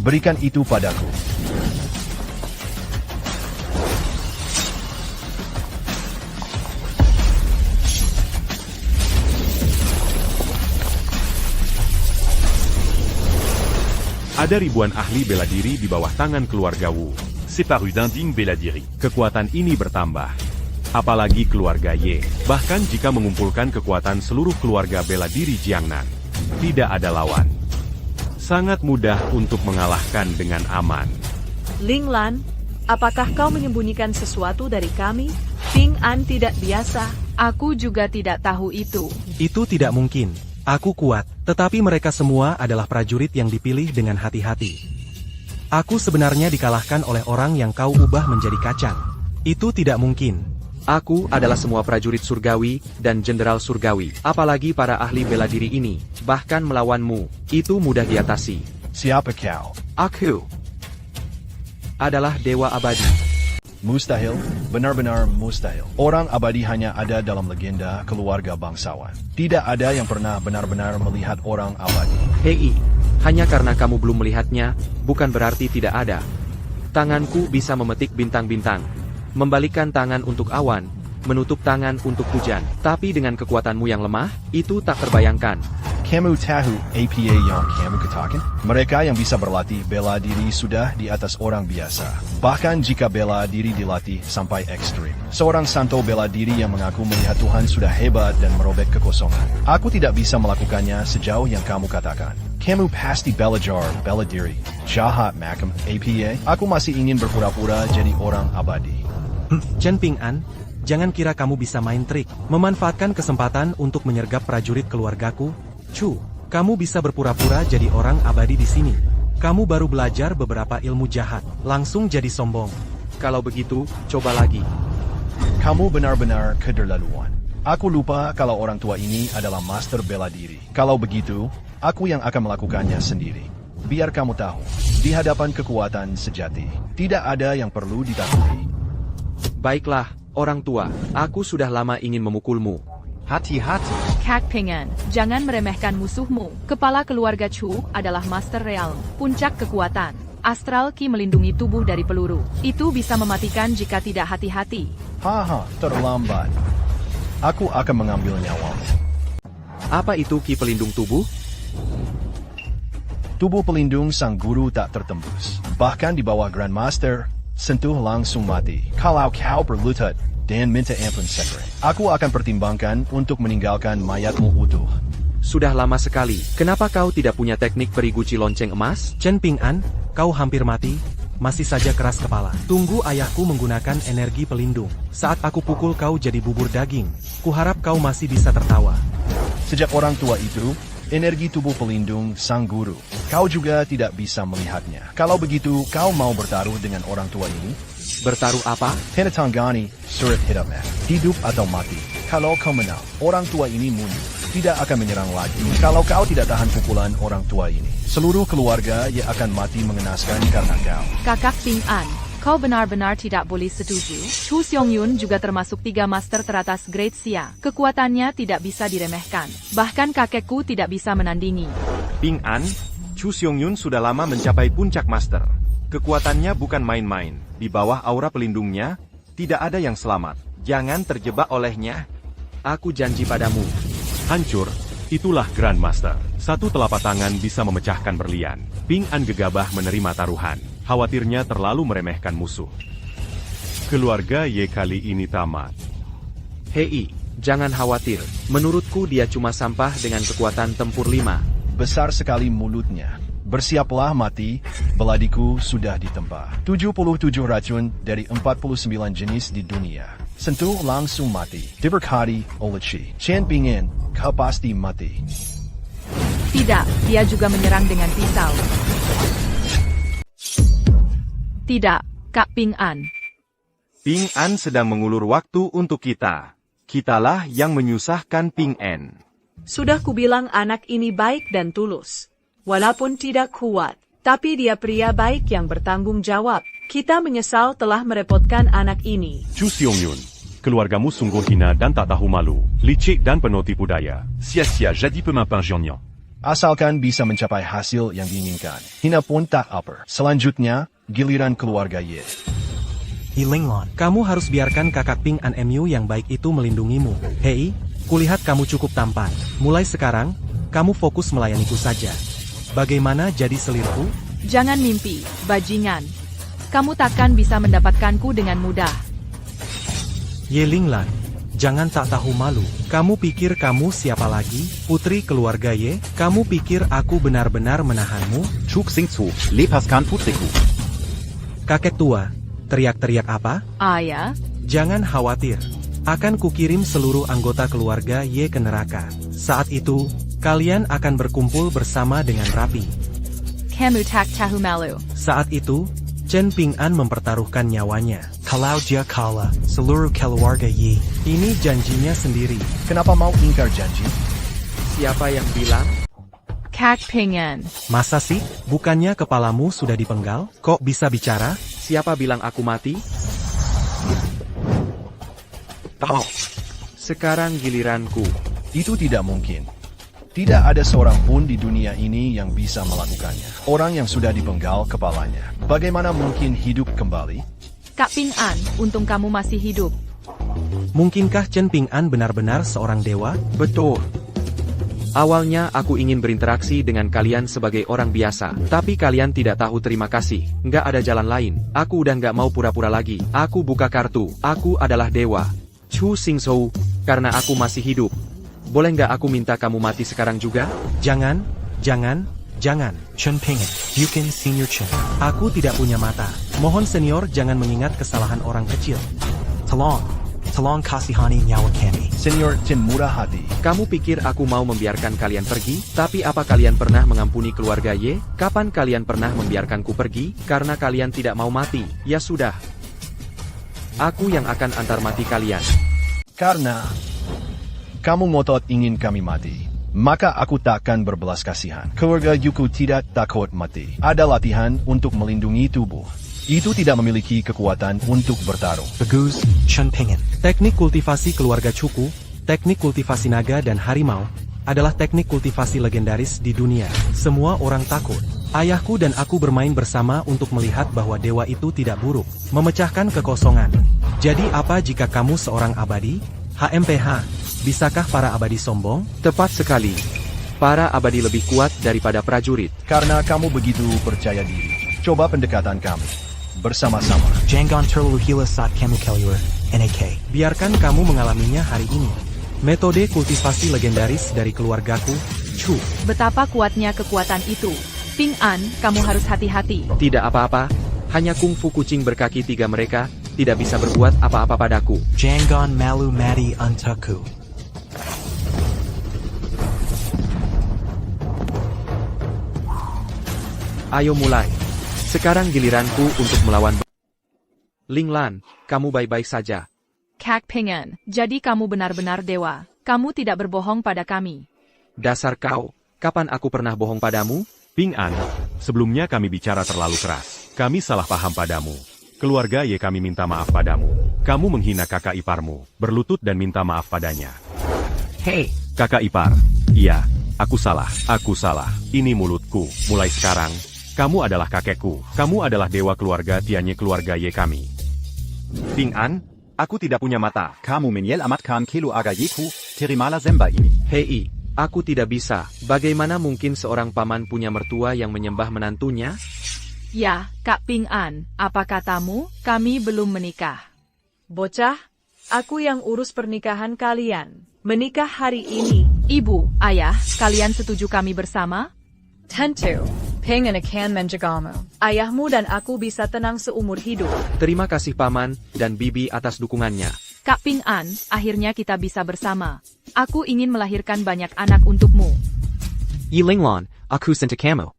Berikan itu padaku. Ada ribuan ahli bela diri di bawah tangan keluarga Wu. Séparu d'indignes bela diri. Kekuatan ini bertambah. Apalagi keluarga Ye. Bahkan jika mengumpulkan kekuatan seluruh keluarga bela diri Jiangnan, tidak ada lawan. Sangat mudah untuk mengalahkan dengan aman. Linglan, apakah kau menyembunyikan sesuatu dari kami? Ping'an tidak biasa. Aku juga tidak tahu itu. Itu tidak mungkin. Aku kuat, tetapi mereka semua adalah prajurit yang dipilih dengan hati-hati. Aku sebenarnya dikalahkan oleh orang yang kau ubah menjadi kacang. Itu tidak mungkin. Aku adalah semua prajurit surgawi dan jenderal surgawi. Apalagi para ahli bela diri ini. Bahkan melawanmu, itu mudah diatasi. Siapa kau? Aku adalah dewa abadi. Mustahil, benar-benar mustahil. Orang abadi hanya ada dalam legenda keluarga bangsawan. Tidak ada yang pernah benar-benar melihat orang abadi. Hei, hanya karena kamu belum melihatnya, bukan berarti tidak ada. Tanganku bisa memetik bintang-bintang. Membalikan tangan untuk awan, menutup tangan untuk hujan. Tapi dengan kekuatanmu yang lemah, itu tak terbayangkan. Kamu tahu apa yang kamu katakan? Mereka yang bisa berlatih bela diri sudah di atas orang biasa. Bahkan jika bela diri dilatih sampai ekstrim. Seorang santo bela diri yang mengaku melihat Tuhan sudah hebat dan merobek kekosongan. Aku tidak bisa melakukannya sejauh yang kamu katakan. Kamu pasti belajar bela diri. Jahat makam apa? Aku masih ingin berpura-pura jadi orang abadi. Chen Ping'an, jangan kira kamu bisa main trik, memanfaatkan kesempatan untuk menyergap prajurit keluargaku. Chu, kamu bisa berpura-pura jadi orang abadi di sini. Kamu baru belajar beberapa ilmu jahat, langsung jadi sombong. Kalau begitu, coba lagi. Kamu benar-benar keterlaluan. Aku lupa kalau orang tua ini adalah master bela diri. Kalau begitu, aku yang akan melakukannya sendiri. Biar kamu tahu, di hadapan kekuatan sejati, tidak ada yang perlu ditakuti. Baiklah, orang tua, aku sudah lama ingin memukulmu. Hati-hati. Kak Ping-an, jangan meremehkan musuhmu. Kepala keluarga Chu adalah Master Realm, puncak kekuatan. Astral Ki melindungi tubuh dari peluru. Itu bisa mematikan jika tidak hati-hati. Haha, terlambat. Aku akan mengambil nyawamu. Apa itu Ki pelindung tubuh? Tubuh pelindung sang guru tak tertembus. Bahkan di bawah Grandmaster, sentuh langsung mati. Kalau kau berlutut dan minta ampun segera, aku akan pertimbangkan untuk meninggalkan mayatmu utuh. Sudah lama sekali, kenapa kau tidak punya teknik periguci lonceng emas? Chen Ping-an, kau hampir mati, masih saja keras kepala. Tunggu ayahku menggunakan energi pelindung. Saat aku pukul kau jadi bubur daging. Kuharap kau masih bisa tertawa. Sejak orang tua itu, energi tubuh pelindung sang guru. Kau juga tidak bisa melihatnya. Kalau begitu, kau mau bertaruh dengan orang tua ini? Bertaruh apa? Hinatanggani, surat hidupnya. Hidup atau mati. Kalau kau menang, orang tua ini mundur. Tidak akan menyerang lagi. Kalau kau tidak tahan pukulan orang tua ini, seluruh keluarga ia akan mati mengenaskan karena kau. Kakak Ping-an, kau benar-benar tidak boleh setuju. Chu Xiong-yun juga termasuk 3 master teratas Great Xia. Kekuatannya tidak bisa diremehkan. Bahkan kakekku tidak bisa menandingi. Ping-an, Chu Xiong-yun sudah lama mencapai puncak master. Kekuatannya bukan main-main. Di bawah aura pelindungnya, tidak ada yang selamat. Jangan terjebak olehnya. Aku janji padamu. Hancur, itulah Grandmaster. Satu telapak tangan bisa memecahkan berlian. Ping-an gegabah menerima taruhan. Khawatirnya terlalu meremehkan musuh. Keluarga Ye kali ini tamat. Hei, jangan khawatir. Menurutku dia cuma sampah dengan kekuatan tempur 5. Besar sekali mulutnya. Bersiaplah mati, beladiku sudah ditempa. 77 racun dari 49 jenis di dunia. Sentuh langsung mati. Diberkati oleh Chi. Chen Ping-an, kau pasti mati. Tidak, dia juga menyerang dengan pisau. Tidak, Kak Ping-an. Ping-an sedang mengulur waktu untuk kita. Kitalah yang menyusahkan Ping-an. Sudah kubilang anak ini baik dan tulus. Walaupun tidak kuat, tapi dia pria baik yang bertanggung jawab. Kita menyesal telah merepotkan anak ini. Chu Xiong-yun, keluargamu sungguh hina dan tak tahu malu, licik dan penuh tipu daya. Sia-sia jadi pemimpin Jiangnian. Asalkan bisa mencapai hasil yang diinginkan. Hina pun tak apa. Selanjutnya, giliran keluarga Ye. Yi Linglong, kamu harus biarkan kakak Ping-an MU yang baik itu melindungimu. Hei, kulihat kamu cukup tampan. Mulai sekarang, kamu fokus melayaniku saja. Bagaimana jadi selirku? Jangan mimpi, bajingan. Kamu takkan bisa mendapatkanku dengan mudah. Ye Linglong, jangan tak tahu malu. Kamu pikir kamu siapa lagi? Putri keluarga Ye? Kamu pikir aku benar-benar menahanmu? Chuk Sing-Tzu, lepaskan putriku. Kakek tua, teriak-teriak apa? Ayah? Jangan khawatir. Akan kukirim seluruh anggota keluarga Ye ke neraka. Saat itu, kalian akan berkumpul bersama dengan rapi. Kamu tak tahu malu. Saat itu, Chen Ping-an mempertaruhkan nyawanya. Kalau dia kalah, seluruh keluarga Yi. Ini janjinya sendiri. Kenapa mau ingkar janji? Siapa yang bilang? Kak Ping-an. Masa sih? Bukannya kepalamu sudah dipenggal? Kok bisa bicara? Siapa bilang aku mati? Tahu. Sekarang giliranku. Itu tidak mungkin. Tidak ada seorang pun di dunia ini yang bisa melakukannya. Orang yang sudah dipenggal kepalanya. Bagaimana mungkin hidup kembali? Kak Ping-an, untung kamu masih hidup. Mungkinkah Chen Ping-an benar-benar seorang dewa? Betul. Awalnya aku ingin berinteraksi dengan kalian sebagai orang biasa. Tapi kalian tidak tahu terima kasih. Nggak ada jalan lain. Aku udah nggak mau pura-pura lagi. Aku buka kartu. Aku adalah dewa. Chu Xing-Zhou, karena aku masih hidup. Boleh nggak aku minta kamu mati sekarang juga? Jangan, jangan, jangan. Chen Ping-an, Bukan Senior Chen. Aku tidak punya mata. Mohon senior jangan mengingat kesalahan orang kecil. Tolong kasihani nyawa kami. Senior Chin murah hati. Kamu pikir aku mau membiarkan kalian pergi? Tapi apa kalian pernah mengampuni keluarga Ye? Kapan kalian pernah membiarkanku pergi? Karena kalian tidak mau mati. Ya sudah. Aku yang akan antar mati kalian. Karena kamu ngotot ingin kami mati, maka aku takkan berbelas kasihan. Keluarga Yuku tidak takut mati. Ada latihan untuk melindungi tubuh. Itu tidak memiliki kekuatan untuk bertarung. Bagus, Chun Pingin. Teknik kultivasi keluarga Cuku, teknik kultivasi naga dan harimau, adalah teknik kultivasi legendaris di dunia. Semua orang takut. Ayahku dan aku bermain bersama untuk melihat bahwa dewa itu tidak buruk, memecahkan kekosongan. Jadi apa jika kamu seorang abadi? HMPH, bisakah para abadi sombong? Tepat sekali. Para abadi lebih kuat daripada prajurit. Karena kamu begitu percaya diri. Coba pendekatan kami. Bersama-sama. Jangon Terluhila Sat Kamukeliur, NAK. Biarkan kamu mengalaminya hari ini. Metode kultivasi legendaris dari keluargaku, Chu. Betapa kuatnya kekuatan itu. Ping An, kamu harus hati-hati. Tidak apa-apa. Hanya kungfu kucing berkaki 3 mereka tidak bisa berbuat apa-apa padaku. Jangon Malu Madi Untaku. Ayo mulai. Sekarang giliranku untuk melawan Ling Lan, kamu baik-baik saja. Kak Ping An, jadi kamu benar-benar dewa. Kamu tidak berbohong pada kami. Dasar kau, kapan aku pernah bohong padamu? Ping An, sebelumnya kami bicara terlalu keras. Kami salah paham padamu. Keluarga Ye kami minta maaf padamu. Kamu menghina kakak iparmu, berlutut dan minta maaf padanya. Hei, kakak ipar. Iya, aku salah. Aku salah. Ini mulutku. Mulai sekarang, kamu adalah kakekku. Kamu adalah dewa keluarga Tianye keluarga Ye kami. Ping An, aku tidak punya mata. Kamu menyel amatkan kelu aga Yeku, terimala zemba ini. Hei, aku tidak bisa. Bagaimana mungkin seorang paman punya mertua yang menyembah menantunya? Ya, Kak Ping An, apa katamu? Kami belum menikah. Bocah, aku yang urus pernikahan kalian. Menikah hari ini. Ibu, ayah, kalian setuju kami bersama? Tentu. Ping An akan menjagamu. Ayahmu dan aku bisa tenang seumur hidup. Terima kasih paman dan bibi atas dukungannya. Kak Ping An, akhirnya kita bisa bersama. Aku ingin melahirkan banyak anak untukmu. Yi Linglon, aku senta kamu.